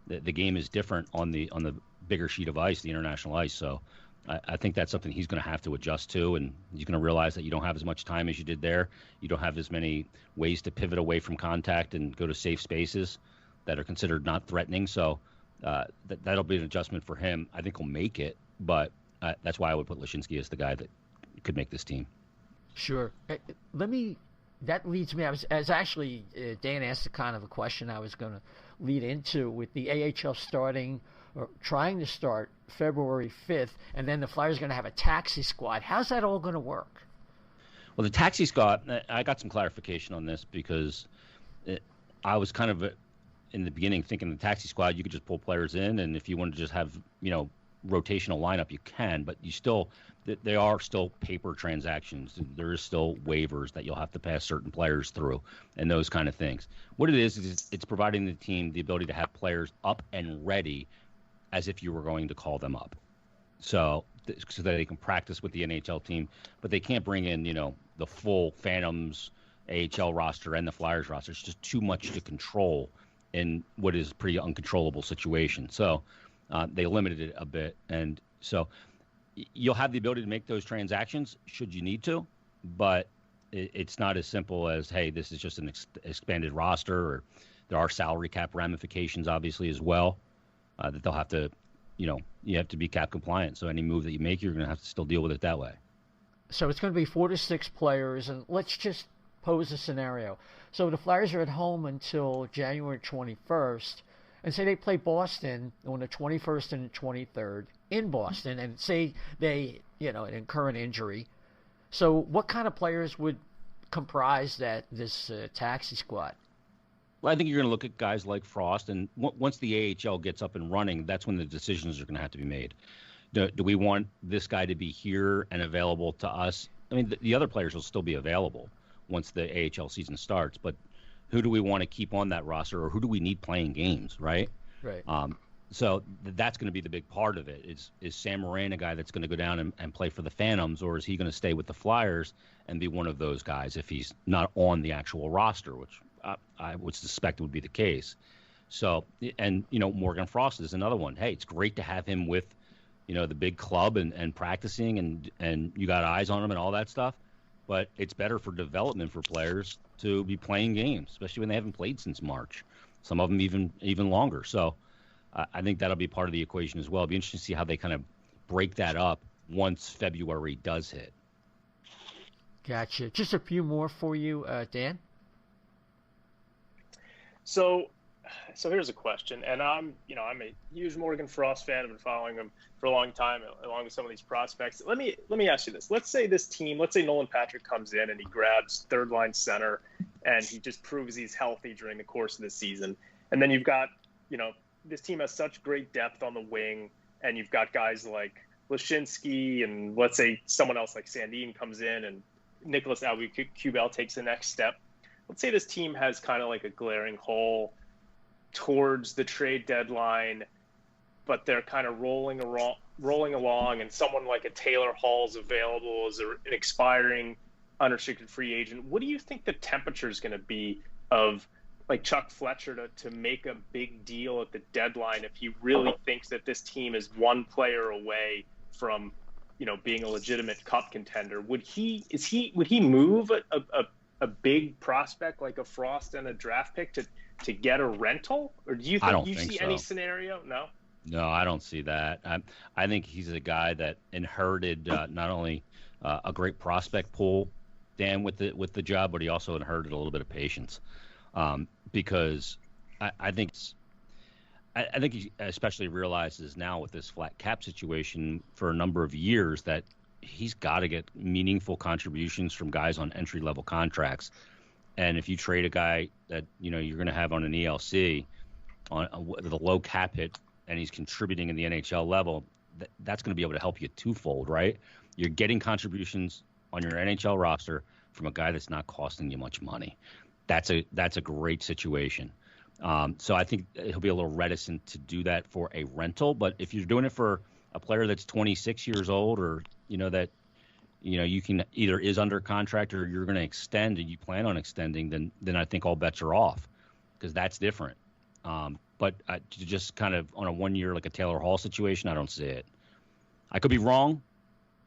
The game is different on the bigger sheet of ice, the international ice. So I think that's something he's going to have to adjust to, and he's going to realize that you don't have as much time as you did there. You don't have as many ways to pivot away from contact and go to safe spaces that are considered not threatening. So that'll be an adjustment for him. I think he'll make it, but that's why I would put Lashinsky as the guy that could make this team. Sure. That leads me, as actually Dan asked a question I was going to lead into with the AHL starting or trying to start February 5th, and then the Flyers are going to have a taxi squad. How's that all going to work? Well, the taxi squad, I got some clarification on this because I was kind of in the beginning thinking the taxi squad, you could just pull players in, and if you want to just have, rotational lineup, you can, but you still they are still paper transactions. There is still waivers that you'll have to pass certain players through and those kind of things. What it is it's providing the team the ability to have players up and ready as if you were going to call them up. So that they can practice with the NHL team, but they can't bring in, the full Phantoms AHL roster and the Flyers roster. It's just too much to control in what is a pretty uncontrollable situation. So they limited it a bit. And so you'll have the ability to make those transactions should you need to, but it's not as simple as, hey, this is just an expanded roster, or there are salary cap ramifications, obviously, as well, that they'll have to, you have to be cap compliant. So any move that you make, you're going to have to still deal with it that way. So it's going to be 4 to 6 players, and let's just pose a scenario. So the Flyers are at home until January 21st, and say they play Boston on the 21st and the 23rd in Boston, and say they, incur an injury. So what kind of players would comprise this taxi squad? Well, I think you're going to look at guys like Frost, and once the AHL gets up and running, that's when the decisions are going to have to be made. Do we want this guy to be here and available to us? I mean, the other players will still be available once the AHL season starts, but who do we want to keep on that roster, or who do we need playing games, right? Right. So that's going to be the big part of it. Is Sam Morin a guy that's going to go down and play for the Phantoms, or is he going to stay with the Flyers and be one of those guys if he's not on the actual roster, which I would suspect would be the case. So, and, Morgan Frost is another one. Hey, it's great to have him with, the big club and practicing and you got eyes on him and all that stuff. But it's better for development for players to be playing games, especially when they haven't played since March. Some of them even longer. So I think that'll be part of the equation as well. It'll be interesting to see how they kind of break that up once February does hit. Gotcha. Just a few more for you, Dan. So here's a question, and I'm a huge Morgan Frost fan. I've been following him for a long time, along with some of these prospects. Let me ask you this. Let's say Nolan Patrick comes in and he grabs third line center, and he just proves he's healthy during the course of the season. And then you've got, this team has such great depth on the wing, and you've got guys like Lashinsky, and let's say someone else like Sandin comes in, and Nicholas Aube-Kubel takes the next step. Let's say this team has kind of like a glaring hole towards the trade deadline, but they're kind of rolling along, and someone like a Taylor Hall's available as an expiring unrestricted free agent. What do you think the temperature is going to be of like Chuck Fletcher to make a big deal at the deadline if he really thinks that this team is one player away from, being a legitimate cup contender? Would he move a big prospect like a Frost and a draft pick to get a rental? Or do you see any scenario? No, I don't see that. I think he's a guy that inherited not only a great prospect pool, Dan, with the job, but he also inherited a little bit of patience, because I think he especially realizes now with this flat cap situation for a number of years that he's got to get meaningful contributions from guys on entry-level contracts. And if you trade a guy that, you're going to have on an ELC with a low cap hit, and he's contributing in the NHL level, that's going to be able to help you twofold, right? You're getting contributions on your NHL roster from a guy that's not costing you much money. That's a great situation. So I think he'll be a little reticent to do that for a rental. But if you're doing it for a player that's 26 years old, or that you can either is under contract or you're going to extend and you plan on extending, then I think all bets are off, because that's different. But just kind of on a 1 year like a Taylor Hall situation, I don't see it. I could be wrong,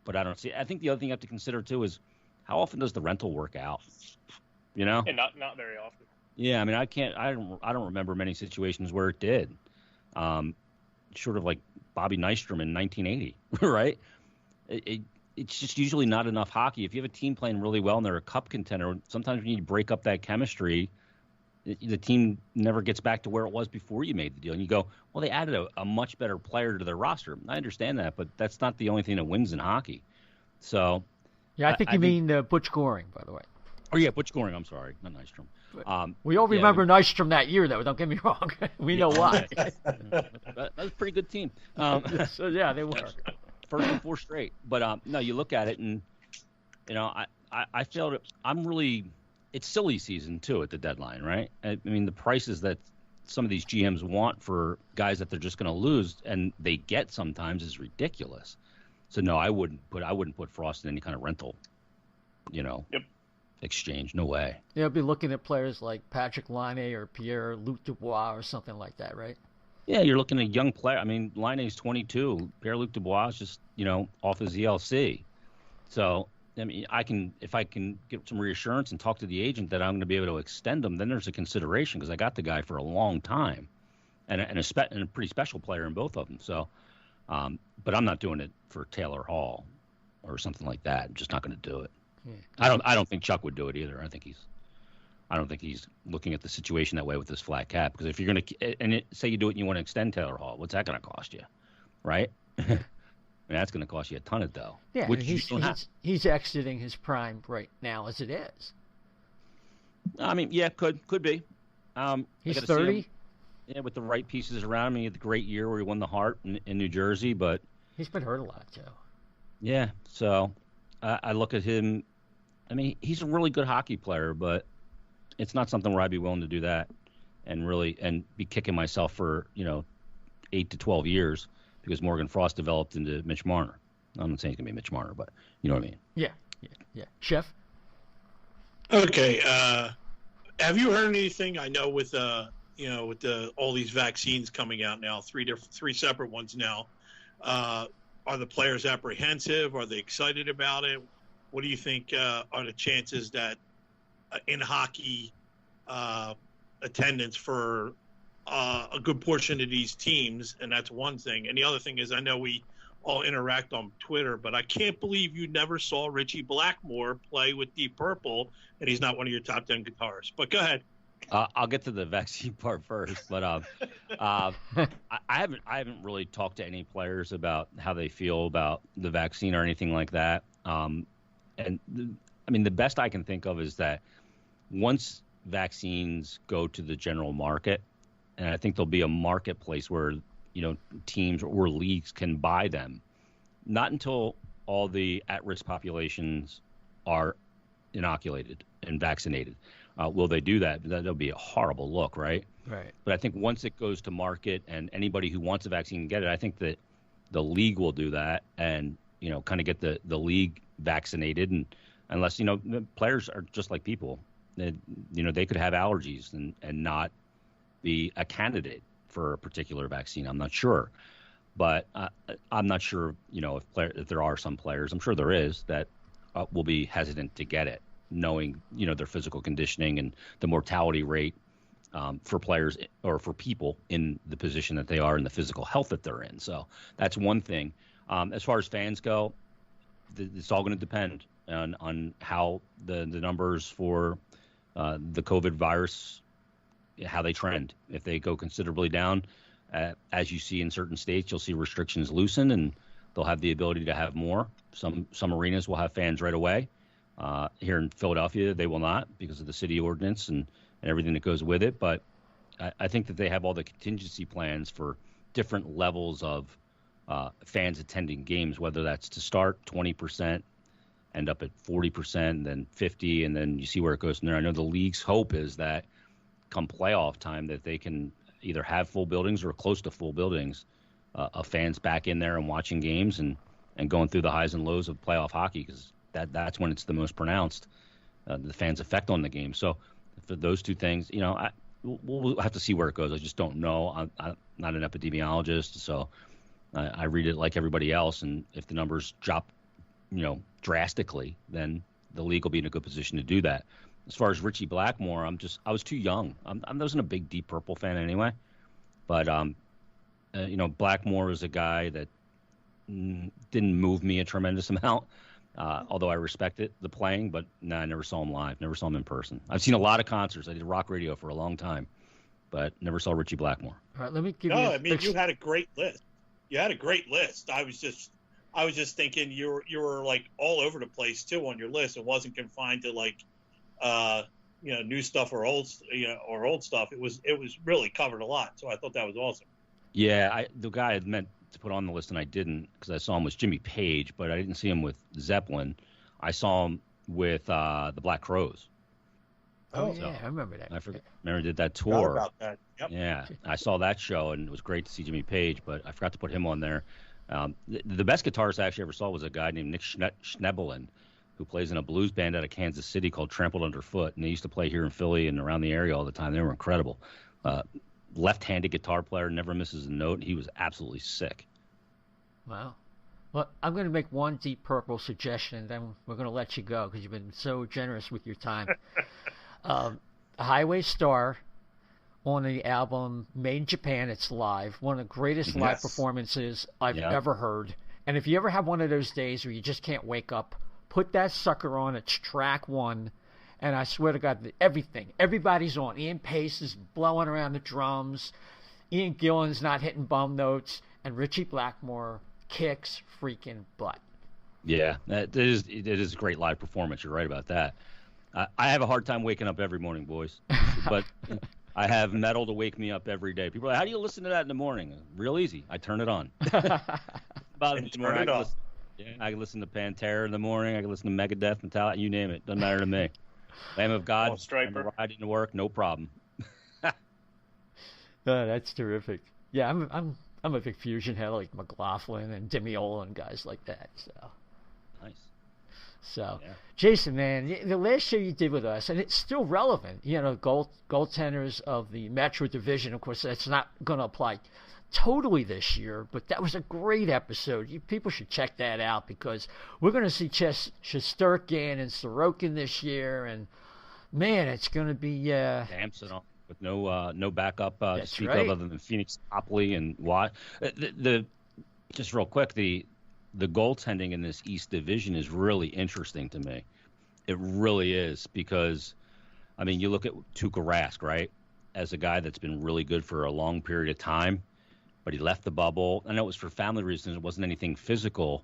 but I don't see it. I think the other thing you have to consider too is how often does the rental work out? And not very often. Yeah, I mean, I don't remember many situations where it did. Short of like Bobby Nystrom in 1980, right? It's just usually not enough hockey. If you have a team playing really well and they're a cup contender, sometimes when you break up that chemistry, the team never gets back to where it was before you made the deal. And you go, well, they added a much better player to their roster. I understand that, but that's not the only thing that wins in hockey. So, yeah, I think you mean Butch Goring, by the way. Oh, yeah, Butch Goring. I'm sorry, not Nystrom. We all remember Nystrom that year, though. Don't get me wrong. We know why. That was a pretty good team. So, yeah, they were. first and 4 straight. But no, you look at it and I feel that it's silly season too at the deadline, right? I mean, the prices that some of these GMs want for guys that they're just going to lose and they get sometimes is ridiculous. So no, I wouldn't put Frost in any kind of rental, exchange. No way. They'll be looking at players like Patrick Laine or Pierre-Luc Dubois or something like that, right? Yeah, you're looking at a young player. I mean, Laine's 22. Pierre-Luc Dubois is just, off his ELC. So, I mean, if I can get some reassurance and talk to the agent that I'm going to be able to extend him, then there's a consideration because I got the guy for a long time and a pretty special player in both of them. So, but I'm not doing it for Taylor Hall or something like that. I'm just not going to do it. Yeah. I don't think Chuck would do it either. I don't think he's looking at the situation that way with this flat cap because if you're going to say you do it and you want to extend Taylor Hall, what's that going to cost you, right? I mean, that's going to cost you a ton of dough. Yeah, he's exiting his prime right now as it is. I mean, yeah, could be. He's 30. Yeah, with the right pieces around him. He had the great year where he won the Hart in New Jersey, but he's been hurt a lot, Joe. Yeah, so I look at him. I mean, he's a really good hockey player, but it's not something where I'd be willing to do that and be kicking myself for 8 to 12 years. Because Morgan Frost developed into Mitch Marner. I'm not saying he's going to be Mitch Marner, but you know what I mean. Yeah. Chef? Okay. Have you heard anything? I know with all these vaccines coming out now, three separate ones now. Are the players apprehensive? Are they excited about it? What do you think are the chances that in hockey attendance for a good portion of these teams, and that's one thing. And the other thing is I know we all interact on Twitter, but I can't believe you never saw Richie Blackmore play with Deep Purple, and he's not one of your top 10 guitarists. But go ahead. I'll get to the vaccine part first, but I haven't really talked to any players about how they feel about the vaccine or anything like that. I mean, the best I can think of is that once vaccines go to the general market, and I think there'll be a marketplace where, teams or leagues can buy them. Not until all the at-risk populations are inoculated and vaccinated. Will they do that? That'll be a horrible look, right? Right. But I think once it goes to market and anybody who wants a vaccine can get it, I think that the league will do that and, kind of get the league vaccinated. And unless, players are just like people. They could have allergies and not be a candidate for a particular vaccine. I'm not sure, but I'm not sure, if there are some players, I'm sure there is, that will be hesitant to get it, knowing, their physical conditioning and the mortality rate for players or for people in the position that they are and the physical health that they're in. So that's one thing. As far as fans go, it's all going to depend on how the numbers for the COVID virus, how they trend. If they go considerably down, as you see in certain states, you'll see restrictions loosen and they'll have the ability to have more. Some arenas will have fans right away. Here in Philadelphia, they will not because of the city ordinance and everything that goes with it. But I think that they have all the contingency plans for different levels of fans attending games, whether that's to start 20%, end up at 40%, then 50%, and then you see where it goes from there. I know the league's hope is that come playoff time that they can either have full buildings or close to full buildings of fans back in there and watching games and going through the highs and lows of playoff hockey because that's when it's the most pronounced, the fans' effect on the game. So for those two things, we'll have to see where it goes. I just don't know. I'm not an epidemiologist, so I read it like everybody else, and if the numbers drop, drastically, then the league will be in a good position to do that. As far as Richie Blackmore, I was too young. I wasn't a big Deep Purple fan anyway, but Blackmore is a guy that didn't move me a tremendous amount. Although I respected the playing, but no, I never saw him live. Never saw him in person. I've seen a lot of concerts. I did rock radio for a long time, but never saw Richie Blackmore. All right, let me give you had a great list. You had a great list. I was just thinking you were like all over the place too on your list. It wasn't confined to like new stuff or old stuff. It was really covered a lot. So I thought that was awesome. Yeah, the guy had meant to put on the list, and I didn't because I saw him with Jimmy Page, but I didn't see him with Zeppelin. I saw him with the Black Crowes. Oh, yeah, I remember that. I remember did that Forgot tour. about that. Yep. Yeah, I saw that show, and it was great to see Jimmy Page, but I forgot to put him on there. The best guitarist I actually ever saw was a guy named Nick Schnebelin, who plays in a blues band out of Kansas City called Trampled Underfoot, and they used to play here in Philly and around the area all the time. They were incredible. Left-handed guitar player, never misses a note. He was absolutely sick. Wow. Well, I'm going to make one Deep Purple suggestion, then we're going to let you go because you've been so generous with your time. Highway Star on the album Made in Japan. It's live. One of the greatest live performances I've ever heard. And if you ever have one of those days where you just can't wake up, put that sucker on. It's track 1. And I swear to God, everybody's on. Ian Pace is blowing around the drums. Ian Gillan's not hitting bum notes. And Richie Blackmore kicks freaking butt. Yeah, it is a great live performance. You're right about that. I have a hard time waking up every morning, boys. But I have metal to wake me up every day. People are like, how do you listen to that in the morning? Real easy. I turn it on. About in the morning, I can listen to Pantera in the morning. I can listen to Megadeth, Metallica, you name it. Doesn't matter to me. Lamb of God, Striper. riding to work, no problem. That's terrific. Yeah, I'm a big fusion head like McLaughlin and Demiola and guys like that. So nice. So, yeah. Jason, man, the last show you did with us, and it's still relevant. You know, goaltenders of the Metro Division. Of course, that's not going to apply totally this year, but that was a great episode. People should check that out because we're going to see Shesterkin and Sorokin this year, and man, it's going to be Samsonov with no backup to speak right. of other than Phoenix Copley and Watt. Just real quick, the goaltending in this East Division is really interesting to me. It really is because, I mean, you look at Tuukka Rask, right, as a guy that's been really good for a long period of time, but he left the bubble. I know it was for family reasons. It wasn't anything physical,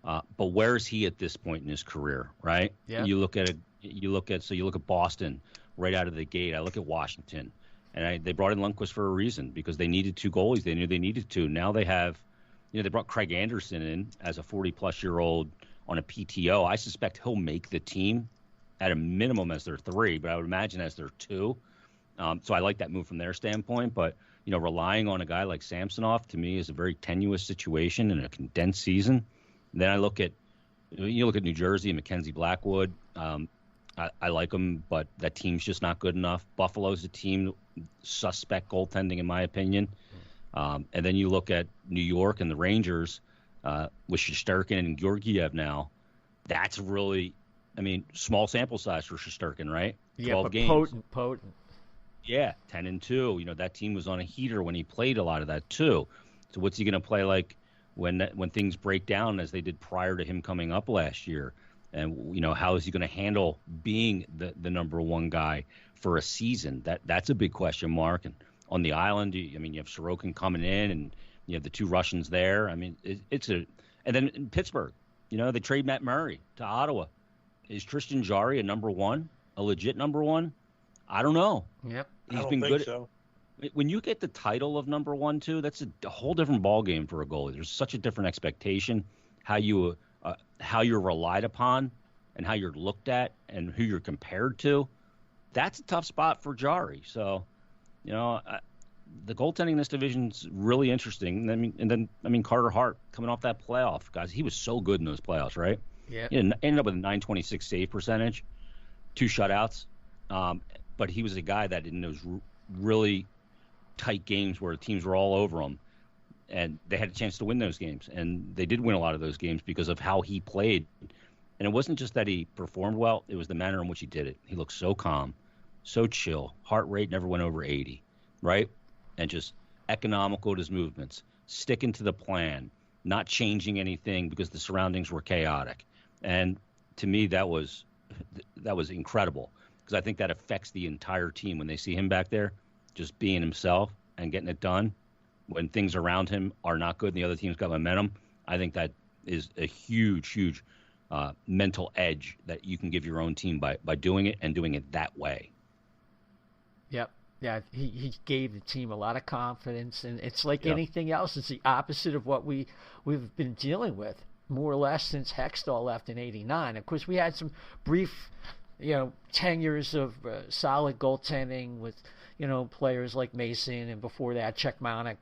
but where is he at this point in his career, right? Yeah. You look at Boston right out of the gate. I look at Washington, and they brought in Lundqvist for a reason because they needed 2 goalies. They knew they needed 2. Now they have, they brought Craig Anderson in as a 40-plus-year-old on a PTO. I suspect he'll make the team at a minimum as their 3, but I would imagine as their 2. So I like that move from their standpoint. But, relying on a guy like Samsonov, to me, is a very tenuous situation in a condensed season. And then I look at New Jersey and Mackenzie Blackwood. I like them, but that team's just not good enough. Buffalo's a team, suspect goaltending, in my opinion. And then you look at New York and the Rangers with Shesterkin and Georgiev now. That's really, small sample size for Shesterkin, right? 12 but games. Potent. Yeah, 10-2. That team was on a heater when he played a lot of that too. So what's he going to play like when things break down as they did prior to him coming up last year? And, how is he going to handle being the number 1 guy for a season? That's a big question mark. And on the island, you have Sorokin coming in, and you have the 2 Russians there. And then in Pittsburgh, they trade Matt Murray to Ottawa. Is Tristan Jarry a legit number 1? I don't know. Yep. He's been good. So. When you get the title of number 1 too, that's a whole different ballgame for a goalie. There's such a different expectation, how you're relied upon and how you're looked at and who you're compared to. That's a tough spot for Jarry. So, the goaltending in this division's really interesting. And then Carter Hart coming off that playoff, guys, he was so good in those playoffs, right? Yeah. He ended up with a .926 save percentage, 2 shutouts. But he was a guy that in those really tight games where teams were all over him, and they had a chance to win those games. And they did win a lot of those games because of how he played. And it wasn't just that he performed well. It was the manner in which he did it. He looked so calm, so chill. Heart rate never went over 80, right? And just economical with his movements, sticking to the plan, not changing anything because the surroundings were chaotic. And to me, that was incredible. Because I think that affects the entire team when they see him back there, just being himself and getting it done. When things around him are not good and the other team's got momentum, I think that is a huge, huge mental edge that you can give your own team by doing it and doing it that way. Yep. Yeah, he gave the team a lot of confidence, and it's like Yeah. anything else. It's the opposite of what we've been dealing with, more or less, since Hextall left in '89. Of course, we had some brief, tenures of solid goaltending with, players like Mason, and before that, Czechmanek,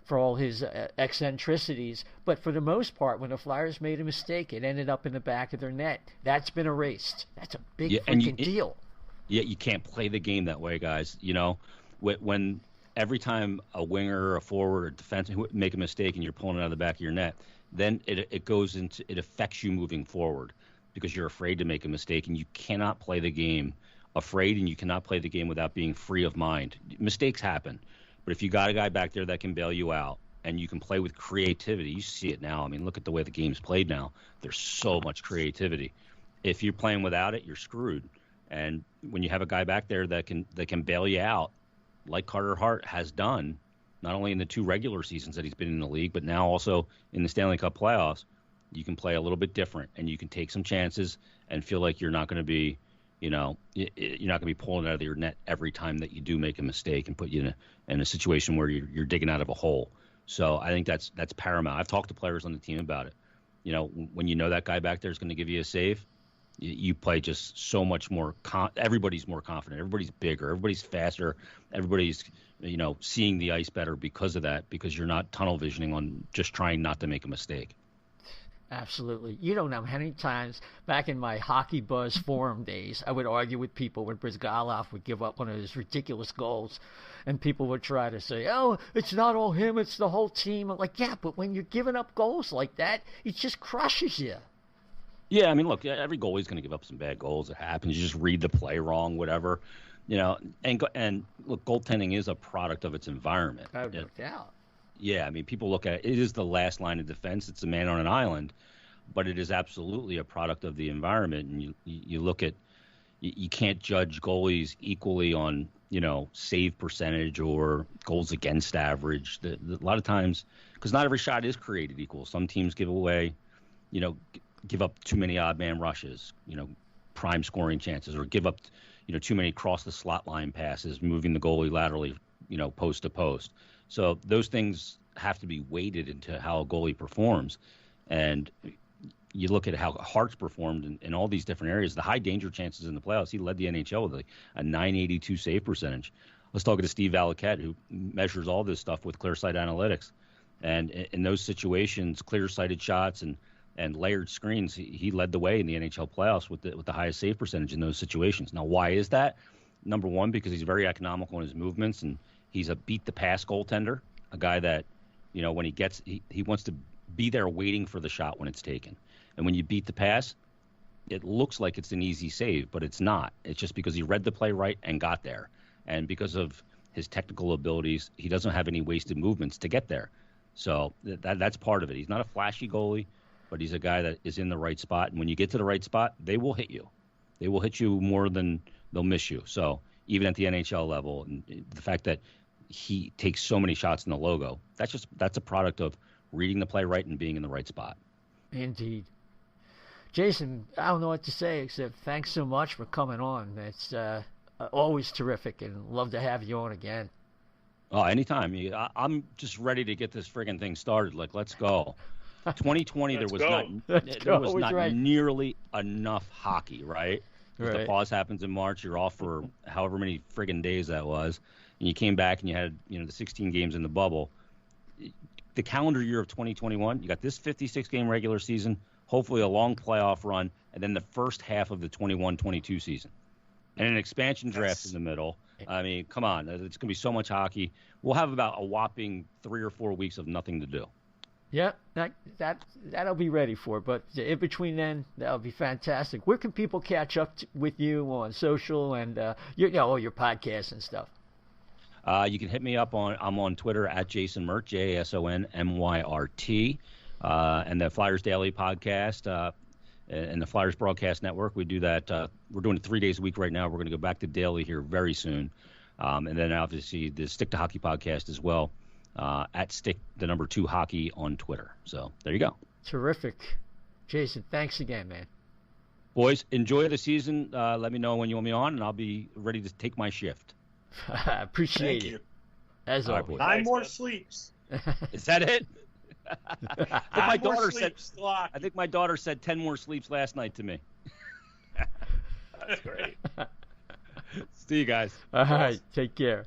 for all his eccentricities. But for the most part, when the Flyers made a mistake, it ended up in the back of their net. That's been erased. That's a big freaking deal. Yeah, you can't play the game that way, guys. When every time a winger, a forward, or defense make a mistake and you're pulling it out of the back of your net, then it affects you moving forward because you're afraid to make a mistake, and you cannot play the game afraid, and you cannot play the game without being free of mind. Mistakes happen, but if you got a guy back there that can bail you out and you can play with creativity, you see it now. I mean, look at the way the game's played now. There's so much creativity. If you're playing without it, you're screwed. And when you have a guy back there that can bail you out, like Carter Hart has done, not only in the 2 regular seasons that he's been in the league, but now also in the Stanley Cup playoffs, you can play a little bit different, and you can take some chances and feel like you're not going to be, you're not going to be pulling it out of your net every time that you do make a mistake and put you in a situation where you're digging out of a hole. So I think that's paramount. I've talked to players on the team about it. When you know that guy back there is going to give you a save, you play just so much more. Everybody's more confident. Everybody's bigger. Everybody's faster. Everybody's, seeing the ice better because of that, because you're not tunnel visioning on just trying not to make a mistake. Absolutely. You don't know how many times back in my Hockey Buzz forum days, I would argue with people when Brizgalov would give up one of his ridiculous goals, and people would try to say, oh, it's not all him, it's the whole team. I'm like, yeah, but when you're giving up goals like that, it just crushes you. Yeah, I mean, look, every goalie's going to give up some bad goals. It happens. You just read the play wrong, whatever, And look, goaltending is a product of its environment. No doubt. Yeah, I mean, people look at it. It is the last line of defense. It's a man on an island, but it is absolutely a product of the environment. And you look at, you can't judge goalies equally on, save percentage or goals against average. A lot of times, because not every shot is created equal. Some teams give away, give up too many odd man rushes, prime scoring chances, or give up, too many cross the slot line passes, moving the goalie laterally, post to post. So those things have to be weighted into how a goalie performs. And you look at how Hart's performed in all these different areas. The high danger chances in the playoffs, he led the NHL with a .982 save percentage. Let's talk to Steve Valiquette, who measures all this stuff with ClearSight Analytics. And in those situations, clear-sighted shots and layered screens, he led the way in the NHL playoffs with the highest save percentage in those situations. Now, why is that? Number one, because he's very economical in his movements, and he's a beat-the-pass goaltender, a guy that, when he wants to be there waiting for the shot when it's taken. And when you beat the pass, it looks like it's an easy save, but it's not. It's just because he read the play right and got there. And because of his technical abilities, he doesn't have any wasted movements to get there. So that's part of it. He's not a flashy goalie, but he's a guy that is in the right spot. And when you get to the right spot, they will hit you. They will hit you more than they'll miss you. So even at the NHL level, and the fact that he takes so many shots in the logo, that's a product of reading the play right and being in the right spot. Indeed. Jason, I don't know what to say except thanks so much for coming on. It's always terrific, and love to have you on again. Oh, anytime. I'm just ready to get this friggin' thing started. Like, let's go. 2020, there was not nearly enough hockey, right? Right. The pause happens in March. You're off for however many friggin' days that was, and you came back and you had the 16 games in the bubble. The calendar year of 2021, you got this 56-game regular season, hopefully a long playoff run, and then the first half of the 21-22 season, and an expansion draft in the middle. I mean, come on, it's going to be so much hockey. We'll have about a whopping 3 or 4 weeks of nothing to do. Yeah, that'll be ready for. But in between then, that'll be fantastic. Where can people catch up with you on social and all your podcasts and stuff? You can hit me up I'm on Twitter at Jason Myrt, JasonMyrt, and the Flyers Daily podcast and the Flyers Broadcast Network. We do that. We're doing it 3 days a week right now. We're going to go back to daily here very soon, and then obviously the Stick to Hockey podcast as well. At Stick the number 2 Hockey on Twitter. So there you go. Terrific. Jason, thanks again, man. Boys, enjoy the season. Let me know when you want me on, and I'll be ready to take my shift. Appreciate Thank it. you. As All right, always. boys. 9 more guys. sleeps. Is that it? I think my 9 more daughter said. sleeps. Lock. I think my daughter said 10 more sleeps last night to me. That's great. See you guys. All right, take care.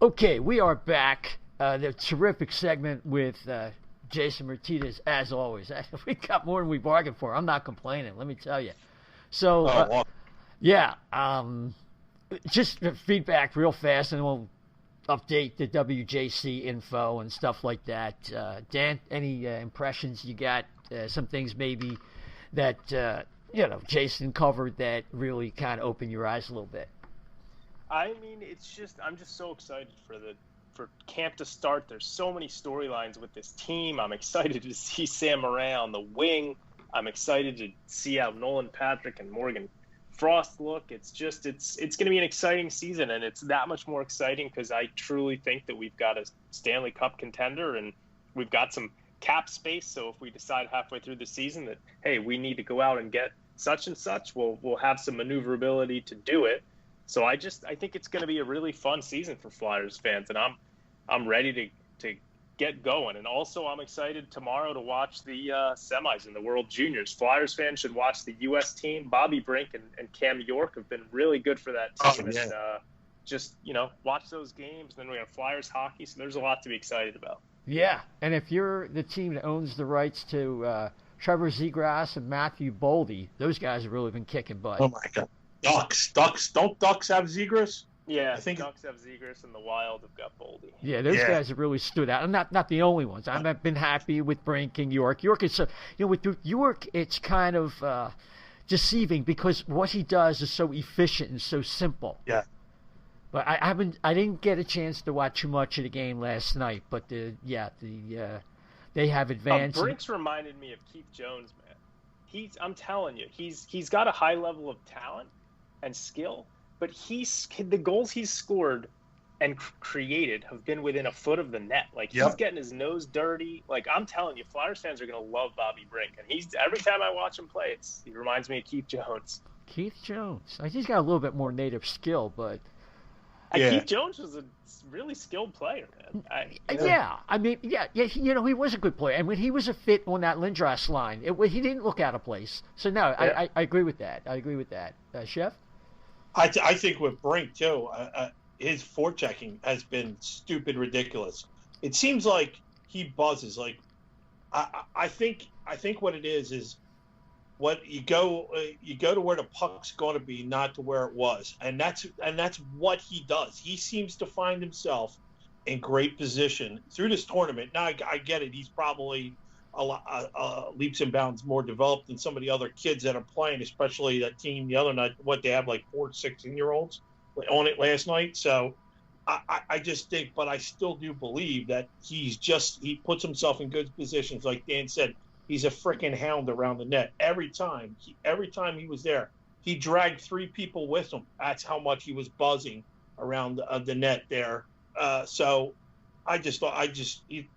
Okay, we are back. The terrific segment with Jason Myrtetus, as always. We got more than we bargained for. I'm not complaining, let me tell you. So, Well, yeah, just feedback real fast, and we'll update the WJC info and stuff like that. Dan, any impressions you got? Some things maybe that Jason covered that really kind of opened your eyes a little bit. I mean, I'm just so excited for camp to start. There's so many storylines with this team. I'm excited to see Sam Moran on the wing. I'm excited to see how Nolan Patrick and Morgan Frost look. It's going to be an exciting season, and it's that much more exciting because I truly think that we've got a Stanley Cup contender and we've got some cap space. So if we decide halfway through the season that, hey, we need to go out and get such and such, we'll have some maneuverability to do it. So I think it's going to be a really fun season for Flyers fans, and I'm ready to get going. And also I'm excited tomorrow to watch the semis in the World Juniors. Flyers fans should watch the U.S. team. Bobby Brink and Cam York have been really good for that team. Oh, yeah. And just watch those games. Then we have Flyers hockey, so there's a lot to be excited about. Yeah, and if you're the team that owns the rights to Trevor Zegras and Matthew Boldy, those guys have really been kicking butt. oh my God. Ducks. Don't Ducks have Zegras? Yeah, I think Ducks have Zegras and the Wild have got Boldy. Yeah, those guys have really stood out. I'm not the only ones. I've been happy with Brink and York. York is with York, it's kind of deceiving because what he does is so efficient and so simple. Yeah. But I didn't get a chance to watch too much of the game last night. But they have advanced. Brink's reminded me of Keith Jones, man. I'm telling you, he's got a high level of talent and skill, but the goals he's scored and created have been within a foot of the net. Like he's getting his nose dirty. Like I'm telling you, Flyers fans are gonna love Bobby Brink, and every time I watch him play, he reminds me of Keith Jones. Keith Jones, he's got a little bit more native skill, but Keith Jones was a really skilled player, man. He was a good player, and when he was a fit on that Lindros line, he didn't look out of place. So no, I agree with that. Chef? I think with Brink too, his forechecking has been stupid ridiculous. It seems like he buzzes. Like I think what it is what you go to where the puck's going to be, not to where it was, and that's what he does. He seems to find himself in great position through this tournament. Now I get it; he's probably a lot, leaps and bounds more developed than some of the other kids that are playing, especially that team the other night. What they have like 4 16-year-olds on it last night. So I just think, but I still do believe that he puts himself in good positions, like Dan said. He's a freaking hound around the net. Every time he was there, he dragged 3 people with him. That's how much he was buzzing around the net there. So I just thought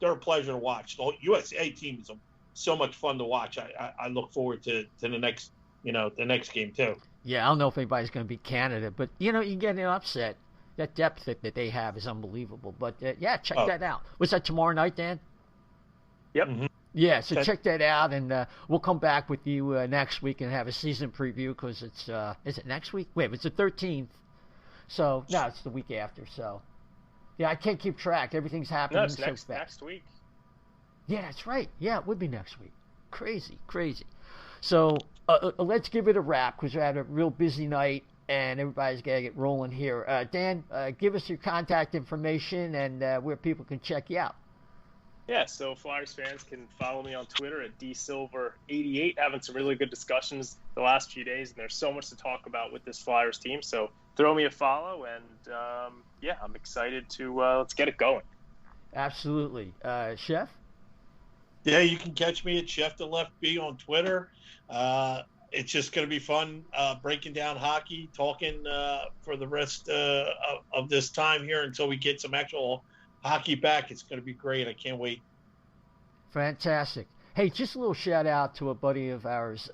they're a pleasure to watch. The USA team is so much fun to watch. I look forward to the next game too. Yeah, I don't know if anybody's going to beat Canada, but you get an upset. That depth that they have is unbelievable. But check that out. Was that tomorrow night, Dan? Yep. Mm-hmm. Yeah, so check that out, and we'll come back with you next week and have a season preview because it's is it next week? Wait, it's the 13th. So no, it's the week after. So yeah, I can't keep track. Everything's happening No, it's so fast. next week. Yeah, that's right. Yeah, it would be next week. Crazy. So let's give it a wrap because we had a real busy night and everybody's got to get rolling here. Dan, give us your contact information and where people can check you out. Yeah, so Flyers fans can follow me on Twitter at dsilver88, having some really good discussions the last few days, and there's so much to talk about with this Flyers team. So throw me a follow, and I'm excited to let's get it going. Absolutely. Chef? Yeah, you can catch me at Chef the Left B on Twitter. It's just going to be fun breaking down hockey, talking for the rest of this time here until we get some actual hockey back. It's going to be great. I can't wait. Fantastic. Hey, just a little shout out to a buddy of ours,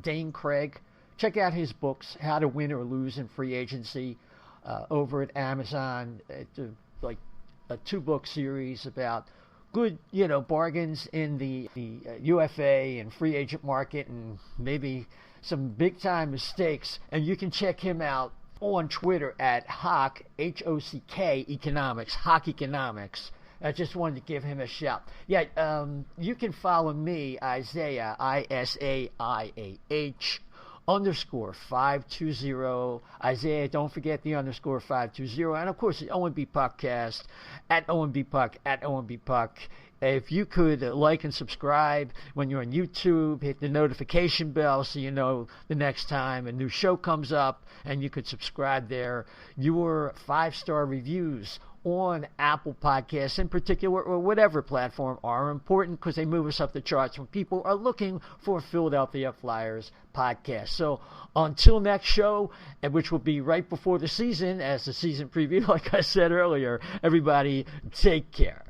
Dane Craig. check out his books, How to Win or Lose in Free Agency, over at Amazon. It's like a 2-book series about good, bargains in the UFA and free agent market, and maybe some big-time mistakes. And you can check him out on Twitter at Hock, H-O-C-K, Economics, Hock Economics. I just wanted to give him a shout. Yeah, you can follow me, Isaiah, ISAIAH, _520. Isaiah, don't forget the _520. And, of course, the O&B Puckcast, at O&B Puck, at O&B Puck. If you could like and subscribe when you're on YouTube, hit the notification bell so you know the next time a new show comes up, and you could subscribe there. Your 5-star reviews on Apple Podcasts in particular, or whatever platform, are important because they move us up the charts when people are looking for Philadelphia Flyers podcast. So until next show, which will be right before the season, as the season preview, like I said earlier, everybody take care.